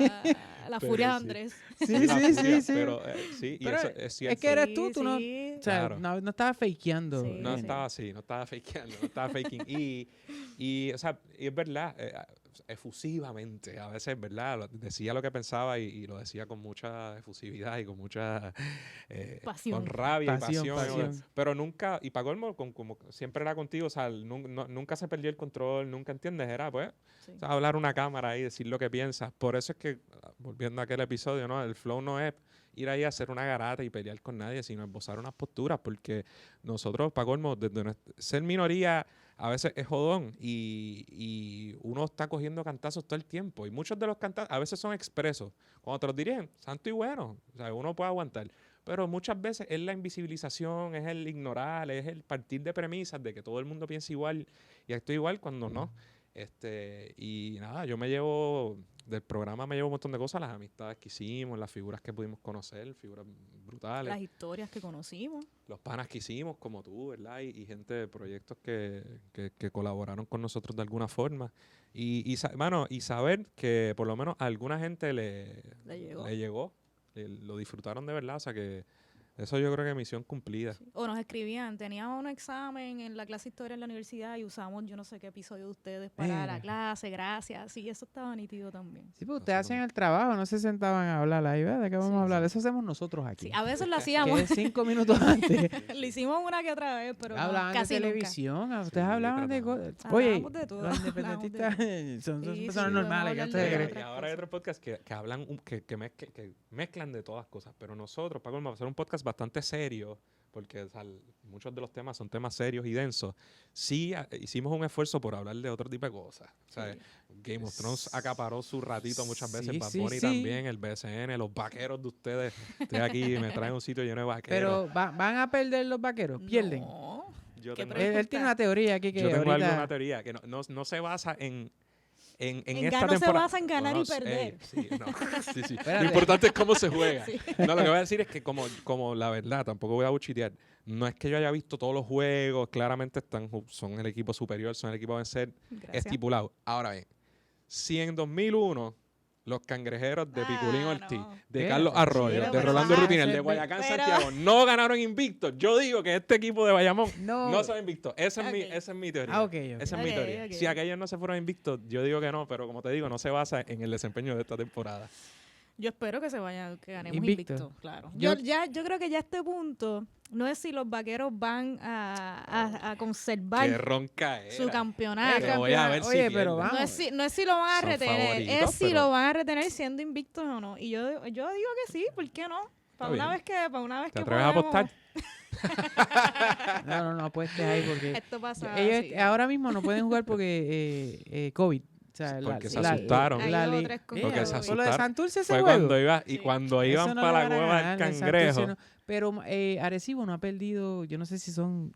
la Pero furia de sí. Andrés. Sí, La sí, furia, sí. Pero sí, y Pero eso es cierto. Es que eres tú no, Sí. o sea, Claro. no estabas fakeando. Sí, No sí. estaba así, no estaba fakeando, no estaba faking. O sea, y es verdad, efusivamente, a veces, ¿verdad? Decía lo que pensaba y lo decía con mucha efusividad y con mucha Pasión. con rabia Pasión, y pasión. pasión. Pero nunca, y para colmo, como siempre era contigo, o sea, nunca se perdió el control, nunca entiendes, era pues, Sí. o sea, hablar a una cámara y decir lo que piensas. Por eso es que, volviendo a aquel episodio, ¿no? El flow no es ir ahí a hacer una garata y pelear con nadie, sino esbozar unas posturas, porque nosotros, para colmo, ser minoría a veces es jodón y uno está cogiendo cantazos todo el tiempo. Y muchos de los cantazos a veces son expresos. Cuando te los dirigen, santo y bueno, o sea, uno puede aguantar. Pero muchas veces es la invisibilización, es el ignorar, es el partir de premisas de que todo el mundo piensa igual y actúa igual cuando no. Y nada, yo del programa me llevo un montón de cosas, las amistades que hicimos, las figuras que pudimos conocer, figuras brutales, Las historias que conocimos. los panas que hicimos, como tú, ¿verdad? Y gente de proyectos que colaboraron con nosotros de alguna forma. Y saber que por lo menos a alguna gente le llegó, lo disfrutaron de verdad, o sea que eso yo creo que es misión cumplida. O nos escribían, teníamos un examen en la clase de historia en la universidad y usamos yo no sé qué episodio de ustedes para la Mira. clase, gracias. Sí, eso estaba nítido también. Sí, pues ustedes Nosotros hacen el trabajo, no se sentaban a hablar ahí, ¿verdad? ¿De qué vamos Sí, a hablar? sí. Eso hacemos nosotros aquí. Sí, a veces lo Que hacíamos. es 5 minutos antes. Lo hicimos una que otra vez, pero no, Hablaban de casi nunca. televisión, ustedes Sí, hablaban de tratamos. cosas. Oye, Hablábamos de todo, los hablábamos independentistas son Sí, sí, personas podemos normales, ¿qué hablar ustedes de creen? Y otras ahora hay cosas. otros podcasts que hablan, que mezclan de todas cosas, pero nosotros, para colmo, va a ser un podcast bastante serio, porque o sea, muchos de los temas son temas serios y densos. Sí, hicimos un esfuerzo por hablar de otro tipo de cosas. O sea, Sí. Game of Thrones acaparó su ratito muchas veces, Sí, Bad sí, Bunny sí. también, el BSN, los vaqueros de ustedes. Estoy aquí y me traen un sitio lleno de vaqueros. Pero van a perder los vaqueros, pierden. No. yo ¿qué tengo, pre- Él tiene una teoría aquí que yo tengo ahorita... alguna teoría que no se basa en esta no se temporada. basa en ganar y sé, perder. sí, no, sí, sí. Espérate. Lo importante es cómo se juega. Sí. No, lo que voy a decir es que como la verdad, tampoco voy a buchitear, no es que yo haya visto todos los juegos, claramente son el equipo superior, son el equipo a vencer Gracias. estipulado. Ahora bien, si en 2001 los cangrejeros de Piculín Ah, Ortiz, no. de Espérate, Carlos Arroyo, pero de pero Rolando ajá, Rutinel, de ese- Guayacán, pero- Santiago, no ganaron invictos, yo digo que este equipo de Bayamón No. no se va invicto. Esa es Ok. esa es mi teoría. Ah, ok, ok. Esa es mi Ok, teoría. ok. Si aquellos no se fueron invictos, yo digo que no, pero como te digo, no se basa en el desempeño de esta temporada. Yo espero que que ganemos Invicto. invicto, claro. Yo- Yo creo que ya a este punto no es si los vaqueros van a Qué conservar ronca era. su campeonato. Te voy a ver si Oye, pero pierden. vamos. No es si lo van a Son retener, favoritos, es si pero- lo van a retener siendo invictos o no. Y yo digo que sí, ¿por qué no? Para Está una bien. vez ¿Te que atreves a apostar? No apuestes ahí porque... Esto pasa Ellos así. ahora mismo no pueden jugar porque COVID. O sea, Porque se asustaron. Hay la dos o li- tres con Porque Mira, se con lo de asustaron. Santurce ese Fue juego. cuando iba y Sí. cuando Eso iban no para lo la van a cueva del ganar, el cangrejo. Santurce no. Pero Arecibo no ha perdido, yo no sé si son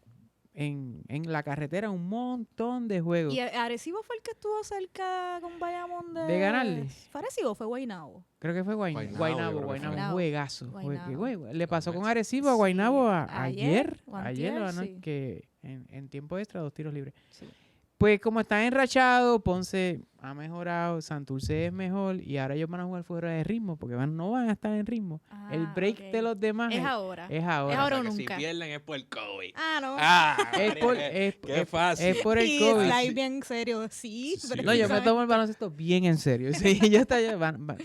en la carretera un montón de juegos. Y Arecibo fue el que estuvo cerca con Bayamón ¿De ganarle? ¿Fue Arecibo o fue Guaynabo? Creo que fue Guaynabo, yo Guaynabo, creo que fue. un juegazo. Guaynabo. Le pasó con Convention. Arecibo a Sí, Guaynabo ayer o ayer antier, ¿no? sí. Que en tiempo extra 2 tiros libres. Sí. Pues como están enrachados, Ponce ha mejorado, Santurce es mejor y ahora ellos van a jugar fuera de ritmo porque no van a estar en ritmo. El Ah, break ok. de los demás Es ahora. es ahora. Es ahora o O sea, que nunca. Si pierden es por el COVID. Ah, no. Es por, Qué fácil. es por el Y COVID. slide bien serio. Sí, Sí, pero No, yo me ¿sabes? tomo el baloncesto bien en serio. Sí, ya está,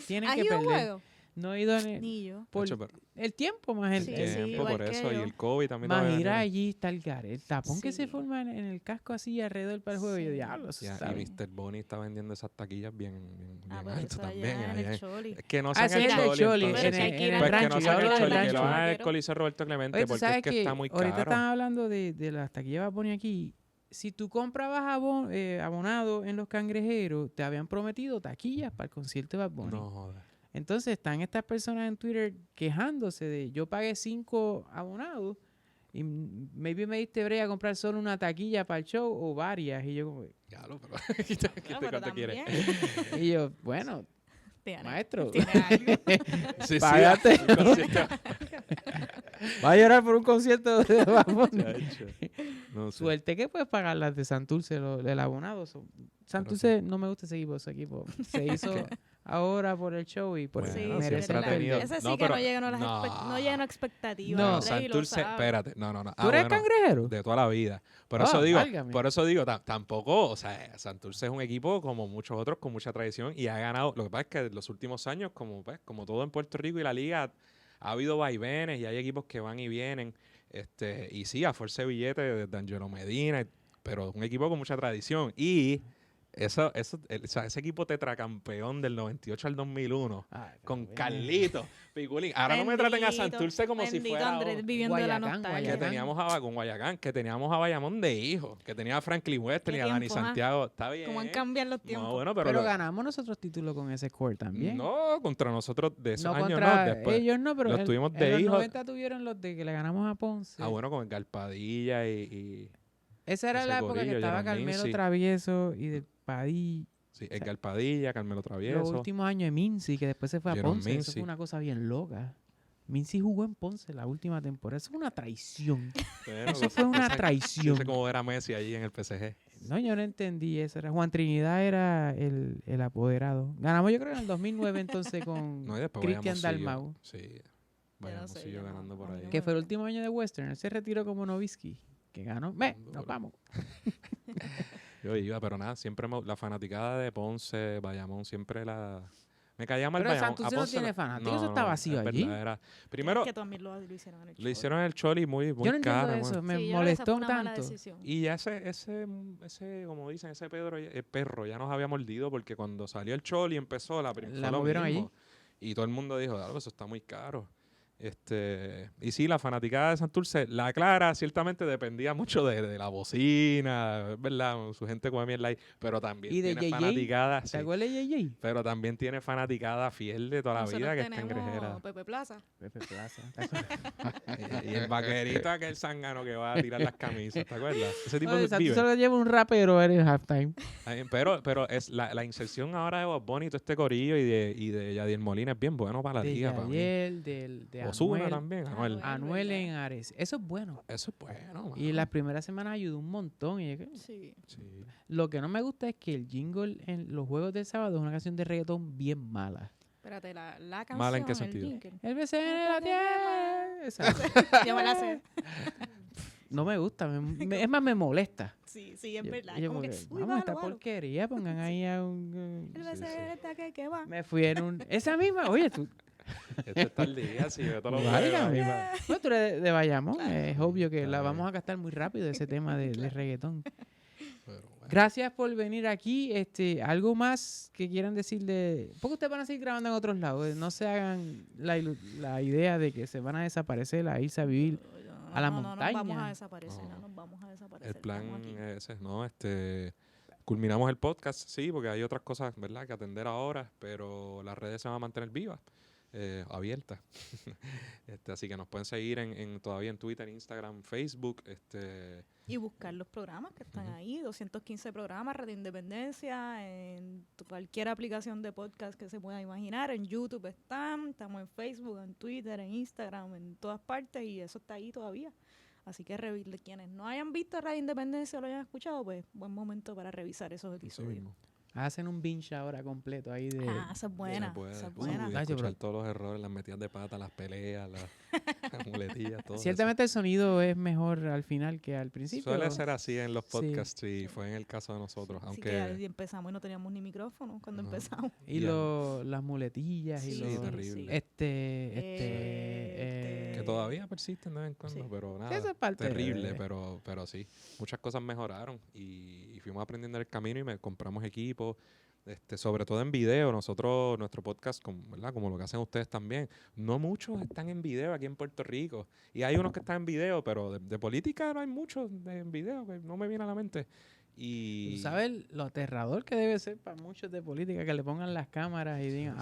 tienen ¿Has que ido a un perder. juego? No he ido Ni yo. por Hecho, pero el tiempo más el Sí, tiempo, igual por que eso, y yo. el COVID también. más todavía ir tiene. allí está el tapón que se Sí. forma en el casco así alrededor para el juego. Y yo, Sí. diablo, eso Ya, está y bien. Mr. Bonnie está vendiendo esas taquillas bien Pero alto eso también. allá en allá el en- Choli. Es que no Ah, sean ese es el el del Choli, Choli, entonces. Pero es que hay que ir en al el Pues que rancho. no Yo sean hablo el del Choli, que lo rancho. hagan en el Vaquero. Coliseo Roberto Clemente, Oye, tú porque sabes es que está muy ahorita caro. están hablando de las taquillas Bad Bunny aquí. Si tú comprabas abonado en Los Cangrejeros, te habían prometido taquillas para el concierto de Bad Bunny. No jodas. Entonces están estas personas en Twitter quejándose de yo pagué 5 abonados y maybe me diste brea a comprar solo una taquilla para el show o varias. Y yo, como, Diablo, pero ¿qué te- Ah, pero cuánto quieres? también y yo bueno, tiene- maestro, tiene algo. Sí, Págate. el concierto. va a llorar por un concierto de Bad Bunny. Chacho. No sé. Suerte que puedes pagar las de Santurce, el abonado. Santurce no me gusta ese equipo. Se hizo ahora por el show y por Bueno, Sí, el no, sí, merece siempre ha la tenido- pena. Ese sí No, que pero- no llegan a las no. no llegan a expectativas. No, Andrés, y lo Santurce, sabe. espérate, no. ¿Tú eres bueno, cangrejero? de toda la vida. Por Ah, eso digo, válgame. tampoco, o sea, Santurce es un equipo como muchos otros con mucha tradición y ha ganado. Lo que pasa es que en los últimos años, como todo en Puerto Rico y la liga, ha habido vaivenes y hay equipos que van y vienen. Y sí, a fuerza de billete de Angelo Medina, pero un equipo con mucha tradición. Y o sea, ese equipo tetracampeón del 98 al 2001 Ay, pero con bueno. Carlito, Piculín. Ahora no me traten a Bendito, Santurce como si bendito fuera Andrés, hoy. viviendo la Guayacán, nostalgia. Que Guayacán. teníamos con Guayacán, que teníamos a Bayamón de hijo, que tenía a Franklin Weston y a Dani tiempos, ah? Santiago. Está bien. Cómo han cambiado los tiempos. No, bueno, Pero pero ganamos nosotros títulos con ese score también. no, contra nosotros de esos No años contra no, después. ellos no, pero los tuvimos en de los hijos. 90 tuvieron los de que le ganamos a Ponce. Ah, bueno, con el Galpadilla y Esa era ese la época corillo, que estaba Jerome Carmelo Mincy. Travieso y del Padilla. sí, el Galpadilla, Carmelo Los Travieso. últimos años de Mincy, que después se fue a Jerome Ponce. Eso Mincy. fue una cosa bien loca. Mincy jugó en Ponce la última temporada. Eso fue una traición. Bueno, Eso fue una Yo traición. sé cómo era Messi allí en el PSG. No, yo no entendí eso. Juan Trinidad era el apoderado. Ganamos yo creo en el 2009 entonces con No, y después Cristian Bayamón siguió. Dalmau. Sí, no Bayamón sé, siguió yo no- ganando por a mí ahí. no Que me- fue el último año de Western. Él se retiró como Nowitzki. Que ganó. Nos vamos. Yo iba, pero nada, siempre la fanaticada de Ponce, Bayamón, siempre me caía mal Pero Bayamón. Santurce A no Ponce tiene fanáticos, eso está vacío es allí. verdad, era- Es Primero, que también lo hicieron en el lo Choli. hicieron en el Choli muy Yo no entiendo caro. eso. Me Sí, yo creo que esa molestó fue un una mala tanto. decisión. Y ya ese, como dicen, ese perro ya nos había mordido porque cuando salió el Choli empezó La fue lo movieron mismo. allí. Y todo el mundo dijo, "Claro, eso está muy caro." Y sí, la fanaticada de Santurce, la Clara ciertamente dependía mucho de la bocina, es verdad, su gente come mierda ahí, pero también Y de tiene JJ, fanaticada, ¿te sí, acuerdas de JJ? pero también tiene fanaticada fiel de toda la Nosotros vida que es tenemos cangrejera. Pepe Plaza. Pepe Plaza. ¿te acuerdas? Y el vaquerito aquel zángano que va a tirar las camisas, ¿te acuerdas? Ese tipo Oye, de Santurce vive. solo lleva un rapero en el halftime. Pero es la inserción ahora de Bob Bunny y todo este corillo y de Yadier Molina es bien bueno para la De liga, para mí. Yadiel, de Ozuna Anuel. también, Anuel. Anuel ¿verdad? en Ares. Eso es bueno. Eso es bueno, Y mano. las primeras semanas ayudó un montón. Y Sí. Sí. lo que no me gusta es que el jingle en los juegos del sábado es una canción de reggaetón bien mala. Espérate, la canción. ¿Mala en qué el sentido? jingle. El BCN de la tierra. Esa. Yo me la sé. No me gusta. Es más, me molesta. Sí, sí, es Yo- verdad. yo Como que, porque, uy, vamos, bájalo, esta bájalo. porquería, pongan ahí a un... El Sí, BCN sí. está que va. Me fui en un... Esa misma, oye, tú... Esto está al día, sí, de todos los Válgame. juegos. No, tú eres de Bayamón, Claro. es obvio que la Está vamos bien. a gastar muy rápido ese tema de reggaetón. Pero bueno. Gracias por venir aquí. Algo más que quieran decir de... Porque ustedes van a seguir grabando en otros lados. No se hagan la idea de que se van a desaparecer, a irse a vivir. No, a la no, no, montaña. No, nos vamos a desaparecer, No. no nos vamos a desaparecer. El plan estamos aquí. es ese, ¿no? Culminamos el podcast, sí, porque hay otras cosas, ¿verdad?, que atender ahora, pero las redes se van a mantener vivas, abiertas. Así que nos pueden seguir todavía en Twitter, Instagram, Facebook. Y buscar los programas que están Ujú. ahí, 215 programas, Radio Independencia, en cualquier aplicación de podcast que se pueda imaginar. En YouTube estamos en Facebook, en Twitter, en Instagram, en todas partes, y eso está ahí todavía. Así que quienes no hayan visto Radio Independencia o lo hayan escuchado, pues buen momento para revisar esos Así episodios. mismo. Hacen un binge ahora completo ahí de... Esa es buena, Se puede, esa es y buena. Ay, escuchar pero- todos los errores, las metidas de pata, las peleas, Muletillas, todo eso. Ciertamente el sonido es mejor al final que al principio. Suele ser así en los Sí. podcasts y fue en el caso de nosotros, Así aunque que ahí empezamos y no teníamos ni micrófono cuando No. empezamos. Y Ya. las muletillas y Sí, los... terrible. Este, que todavía persisten de vez en cuando, Sí. pero sí, nada, eso es parte terrible, de- pero sí, muchas cosas mejoraron y fuimos aprendiendo en el camino y compramos equipos, sobre todo en video. Nosotros, nuestro podcast, ¿verdad? Como lo que hacen ustedes también, no muchos están en video aquí en Puerto Rico. Y hay unos que están en video, pero de política no hay muchos en video, que no me viene a la mente. Y ¿Tú sabes lo aterrador que debe ser para muchos de política que le pongan las cámaras y digan,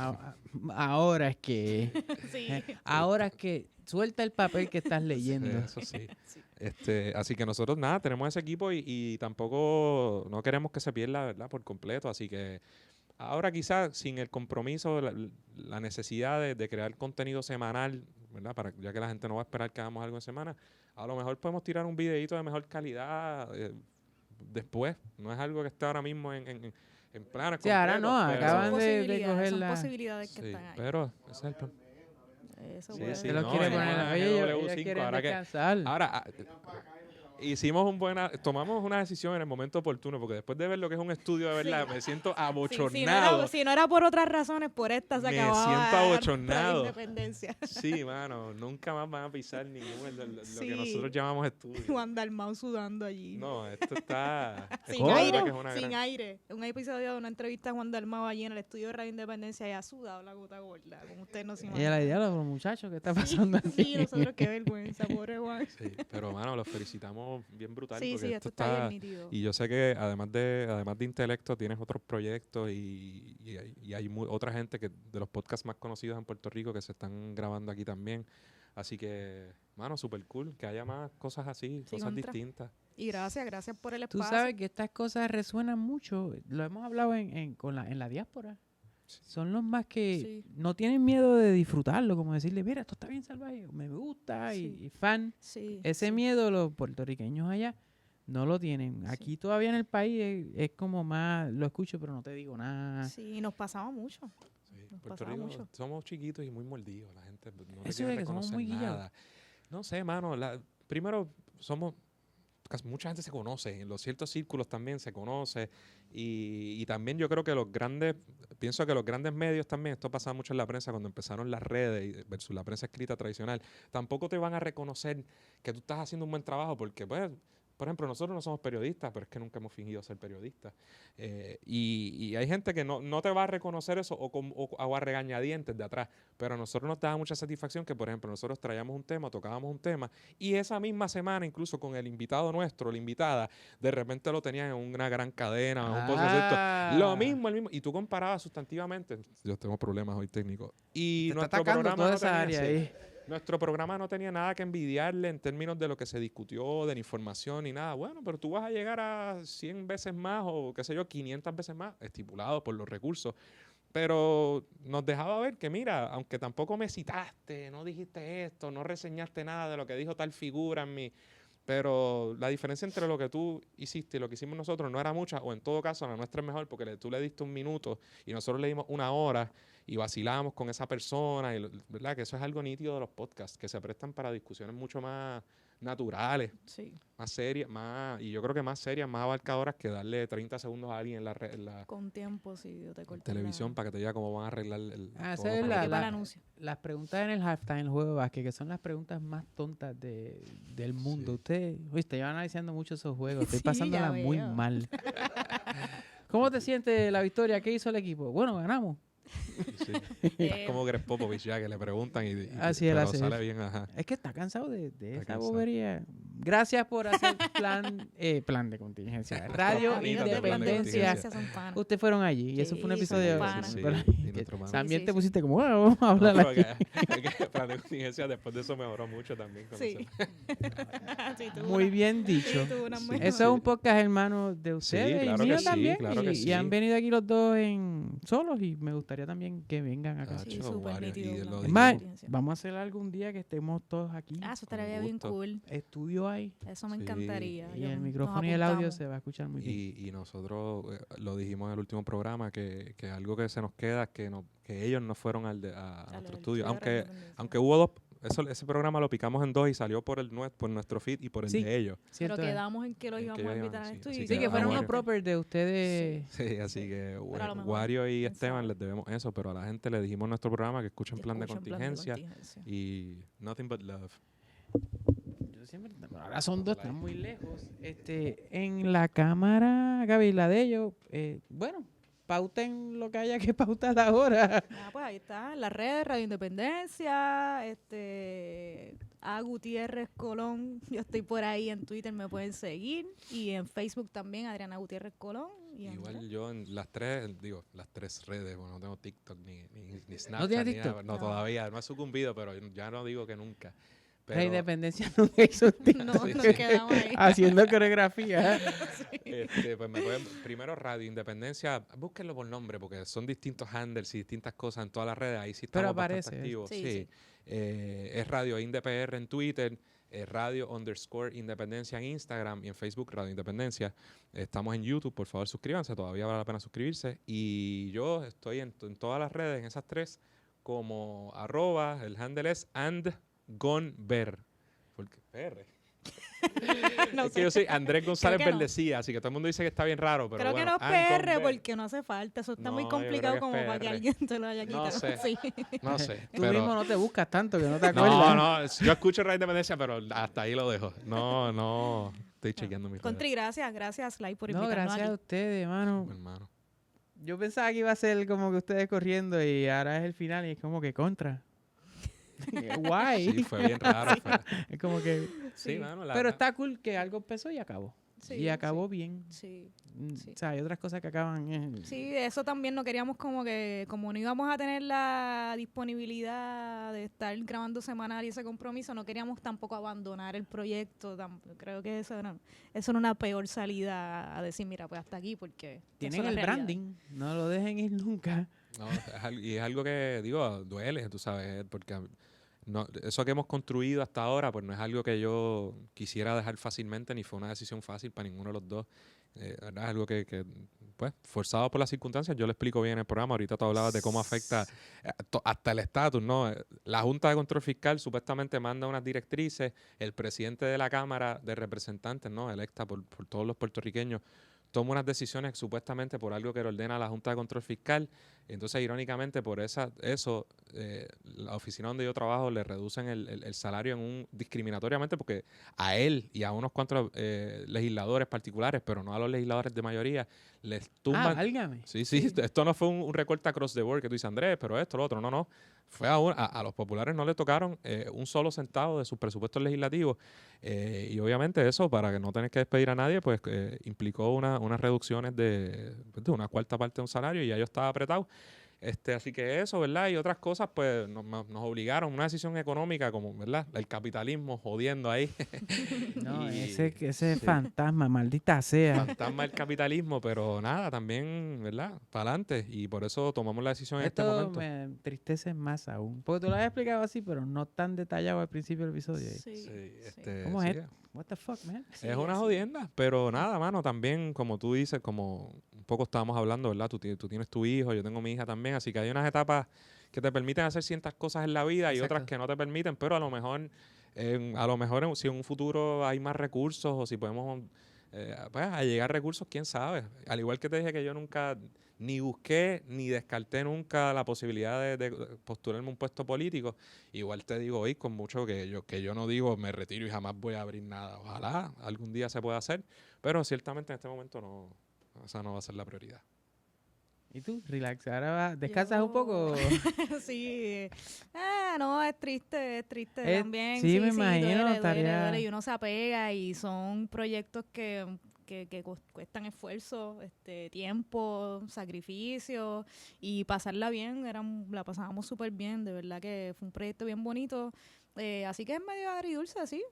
ahora es que, Sí. ahora es que, suelta el papel que estás leyendo. Eso sí. Así que nosotros nada, tenemos ese equipo y tampoco no queremos que se pierda, ¿verdad? Por completo. Así que ahora quizás sin el compromiso, la necesidad de crear contenido semanal, ¿verdad? Ya que la gente no va a esperar que hagamos algo en semana, a lo mejor podemos tirar un videíto de mejor calidad después. No es algo que esté ahora mismo en planes Sí, ahora no, completos, pero- acaban Son de posibilidades, coger son la... posibilidades que Sí, están ahí. pero ese es el plan. Eso Sí, puede sí, Se los no, quiere en poner... una Oye, ellos GW5, quieren ahora que- descansar. Ahora, tomamos una decisión en el momento oportuno, porque después de ver lo que es un estudio de verdad, me siento Sí, abochornado. si no era por otras razones, por esta se Me acababa siento abochornado. la independencia. Sí, mano, nunca más van a pisar ningún lo Sí. que nosotros llamamos estudio. Juan Dalmau sudando allí. No, esto está... Sin ¿Cómo? aire, que es una sin gran- aire. Un episodio de una entrevista a Juan Dalmau allí en el estudio de Radio Independencia y ha sudado la gota gorda, como usted no se Y imagina. la idea de los muchachos, ¿qué está pasando aquí? Sí, nosotros qué vergüenza, pobre Juan. Sí, pero, mano, los felicitamos bien brutal. Sí, porque sí, esto está bien nítido. Y yo sé que además de intelecto tienes otros proyectos y hay otra gente de los podcasts más conocidos en Puerto Rico que se están grabando aquí también. Así que, mano, súper cool que haya más cosas así, Sí, cosas contra. distintas. Y gracias por el Tú espacio. sabes que estas cosas resuenan mucho. Lo hemos hablado en la diáspora. Sí. Son los más que Sí. no tienen miedo de disfrutarlo, como decirle, mira, esto está bien salvaje, me gusta Sí. y fan. Sí, Ese sí. miedo los puertorriqueños allá no lo tienen. Sí. Aquí todavía en el país es como más, lo escucho pero no te digo nada. Sí, nos pasaba mucho. Sí, Nos Puerto pasaba Rico mucho. somos chiquitos y muy mordidos. La gente no te Eso quiere de que somos reconocer muy guillados. nada. No sé, mano. Primero, mucha gente se conoce. En los ciertos círculos también se conoce. Y también yo creo que pienso que los grandes medios también, esto pasaba mucho en la prensa cuando empezaron las redes versus la prensa escrita tradicional, tampoco te van a reconocer que tú estás haciendo un buen trabajo porque, pues, por ejemplo, nosotros no somos periodistas, pero es que nunca hemos fingido ser periodistas. Y hay gente que no te va a reconocer eso o a regañadientes de atrás, pero a nosotros nos da mucha satisfacción que, por ejemplo, nosotros traíamos un tema, tocábamos un tema, y esa misma semana, incluso con el invitado nuestro, la invitada, de repente lo tenían en una gran cadena, en un podcast, lo mismo, el mismo, y tú comparabas sustantivamente, yo tengo problemas hoy técnicos, y Te está nuestro atacando programa toda no esa tenía, área sí, ahí. nuestro programa no tenía nada que envidiarle en términos de lo que se discutió, de la información ni nada. Bueno, pero tú vas a llegar a 100 veces más o qué sé yo, 500 veces más, estipulado por los recursos. Pero nos dejaba ver que, mira, aunque tampoco me citaste, no dijiste esto, no reseñaste nada de lo que dijo tal figura en mí, pero la diferencia entre lo que tú hiciste y lo que hicimos nosotros no era mucha, o en todo caso la nuestra es mejor porque tú le diste 1 minuto y nosotros le dimos 1 hora y vacilamos con esa persona, ¿verdad? Que eso es algo nítido de los podcasts, que se prestan para discusiones mucho más naturales, Sí, más serias, y yo creo que más serias, más abarcadoras que darle 30 segundos a alguien en la con tiempo, sí, yo te corté televisión para que te diga cómo van a arreglar Ah, todo esa es con lo la- que- para el anuncio. Las preguntas en el halftime, el juego de básquet, que son las preguntas más tontas del mundo. Sí. Usted lleva analizando mucho esos juegos. Estoy Sí, pasándola ya muy veo. mal. ¿Cómo te sientes la victoria? ¿Qué hizo el equipo? Bueno, ganamos. Sí. Eh, Como Greg Popovich, ya que le preguntan Así él pero hace sale eso. bien, ajá. Es que está cansado de Está esa cansado. bobería. Gracias por hacer plan de contingencia. Radio Amigos de Plan de Independencia. Contingencia son panas. Ustedes fueron allí y eso fue un Sí, episodio. somos panas. Sí, pero- y nuestro mano. también Sí, te sí, pusiste como, bueno, vamos a No, hablar pero aquí. que Plan de Contingencia después de eso mejoró mucho también. Sí. Sí, tuvo Muy una- bien sí, dicho. tuvo una Sí. muy Eso es un podcast hermano de ustedes claro y mío que sí, también. claro que y sí. han venido aquí los dos solos y me gustaría también que vengan acá. Tacho, Sí, súper varios, nítido, y una lo Es dijimos. más, experiencia. vamos a hacer algún día que estemos todos aquí. Ah, eso estaría Con bien gusto. cool. Estudio ahí. Eso me Sí. encantaría. Y Yo- el nos micrófono y el audio apuntamos. se va a escuchar muy bien. Y nosotros lo dijimos en el último programa que algo que se nos queda es que ellos no fueron a Al nuestro estudio estudio. de Radio Aunque Independencia. hubo ese programa lo picamos en dos y salió por nuestro feed y por el Sí. de ellos. Pero Cierto es. quedamos en que los En que íbamos a ellos invitar iban, a sí, esto. así Y Sí, que fueron unos bueno. proper de ustedes. Sí, así que Pero a lo mejor, Wario y quién Esteban sabe. les debemos eso, pero a la gente le dijimos en nuestro programa que escuchen Que Plan de escuchen Contingencia contingencia. y Nothing But Love. Yo siempre, ahora son dos, están muy lejos. En la cámara, Gaby, la de ellos, bueno, pauten lo que haya que pautar ahora. Pues ahí está, en las redes, Radio Independencia, A Gutiérrez Colón, yo estoy por ahí en Twitter, me pueden seguir, y en Facebook también, Adriana Gutiérrez Colón. Y Igual yo en las tres redes, bueno, no tengo TikTok ni Snapchat, ¿No tienes ni nada, TikTok? no, No. todavía, no he sucumbido, pero ya no digo que nunca. La Pero, independencia nunca hizo un TikTok. No, nos quedamos ahí. Haciendo coreografía. pues me pueden, primero Radio Independencia, búsquenlo por nombre, porque son distintos handles y distintas cosas en todas las redes, ahí sí Pero estamos bastante aparece. activos. Sí, Sí, sí. Es Radio IndePR en Twitter, Radio_Independencia en Instagram y en Facebook Radio Independencia. Estamos en YouTube, por favor suscríbanse, todavía vale la pena suscribirse. Y yo estoy en todas las redes, en esas tres, como @, el handle es @andgonber. Porque PR. No Es que yo soy Andrés González que no. Verdecía, así que todo el mundo dice que está bien raro, pero Creo bueno. que no es PR Andgonber. porque no hace falta, eso está No, muy yo creo complicado que es como para que PR. alguien te lo haya quitado. No sé. Sí. No sé, Tú pero... mismo no te buscas tanto que no te acuerdas. No, yo escucho Radio Independencia, pero hasta ahí lo dejo. No, estoy chequeando mis redes, Contri, gracias, Sly, por No, invitarnos gracias a aquí. ustedes, hermano. hermano. Yo pensaba que iba a ser como que ustedes corriendo y ahora es el final y es como que contra. Guay. Sí, fue bien raro. Es como que... Sí, mano, Pero está cool que algo empezó y acabó. Sí, y acabó bien. Sí. Sí. O sea, hay otras cosas que acaban... Sí, eso también no queríamos como que, como no íbamos a tener la disponibilidad de estar grabando semanal y ese compromiso, no queríamos tampoco abandonar el proyecto. Creo que eso era una peor salida a decir, mira, pues hasta aquí, porque Tienen eso es el la realidad. branding. No lo dejen ir nunca. No, y es algo que, digo, duele, tú sabes, porque no, eso que hemos construido hasta ahora, pues no es algo que yo quisiera dejar fácilmente, ni fue una decisión fácil para ninguno de los dos. ¿Verdad? Es algo que, pues, forzado por las circunstancias, yo lo explico bien en el programa. Ahorita tú hablabas de cómo afecta hasta el estatus, ¿no? La Junta de Control Fiscal supuestamente manda unas directrices, el presidente de la Cámara de Representantes, ¿no? Electa por todos los puertorriqueños, toma unas decisiones supuestamente por algo que le ordena a la Junta de Control Fiscal. Entonces, irónicamente, por la oficina donde yo trabajo le reducen el salario discriminatoriamente porque a él y a unos cuantos legisladores particulares, pero no a los legisladores de mayoría, les tumban. Válgame. Sí, esto no fue un recorte across the board que tú dices, Andrés, pero esto, lo otro. No. Fue a los populares no le tocaron un solo centavo de sus presupuestos legislativos. Y obviamente eso, para que no tenés que despedir a nadie, pues implicó unas reducciones de una cuarta parte de un salario y ya yo estaba apretado. Así que eso, ¿verdad? Y otras cosas, pues nos obligaron, una decisión económica como, ¿verdad? El capitalismo jodiendo ahí. No, Y- ese sí. fantasma, maldita sea. Fantasma del capitalismo, pero nada, también, ¿verdad? Para adelante. Y por eso tomamos la decisión en este Esto momento. me entristece más aún. Porque tú lo has explicado así, pero no tan detallado al principio del episodio. Sí, ¿Cómo sí, es esto? What the fuck, man? Es una jodienda, pero nada, mano, también, como tú dices, como un poco estábamos hablando, ¿verdad? Tú tienes tu hijo, yo tengo mi hija también, así que hay unas etapas que te permiten hacer ciertas cosas en la vida y Exacto. otras que no te permiten, pero a lo mejor, si en un futuro hay más recursos o si podemos pues, a llegar recursos, quién sabe. Al igual que te dije que yo nunca ni busqué ni descarté nunca la posibilidad de postularme un puesto político. Igual te digo hoy con mucho que yo no digo me retiro y jamás voy a abrir nada. Ojalá algún día se pueda hacer, pero ciertamente en este momento no, esa no va a ser la prioridad. ¿Y tú? Relax. Ahora descansas un poco. Sí. No, es triste también. sí, me imagino, duele, estaría- duele, y uno se apega y son proyectos que cuestan esfuerzo, tiempo, sacrificio y pasarla bien, la pasábamos súper bien, de verdad que fue un proyecto bien bonito. Así que es medio agridulce, así,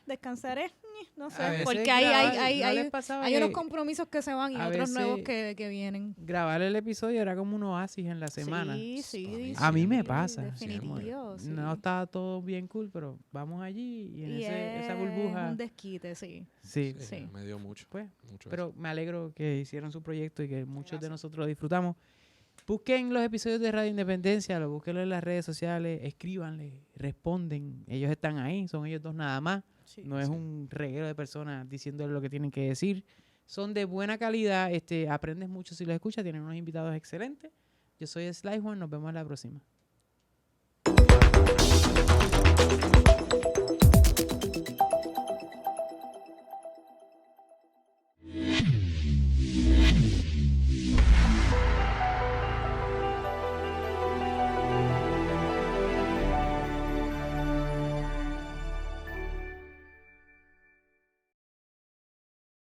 descansaré, no A sé, veces porque grabar- ¿no hay les pasaba hay que unos compromisos que se van y a otros nuevos veces que vienen. grabar el episodio era como un oasis en la semana? Sí, A mí me sí, pasa. definitivo, sí. No estaba todo bien cool, pero vamos allí y en Y esa es burbuja. un desquite, sí. Sí, Sí. Me dio mucho. pues. mucho Pero me alegro que hicieron su proyecto y que muchos de nosotros lo disfrutamos. Busquen los episodios de Radio Independencia, lo búsquenlo en las redes sociales, escríbanle, responden. Ellos están ahí, son ellos dos nada más. Sí. No es un reguero de personas diciéndole lo que tienen que decir. Son de buena calidad, aprendes mucho si los escuchas, tienen unos invitados excelentes. Yo soy Sly Juan, nos vemos en la próxima.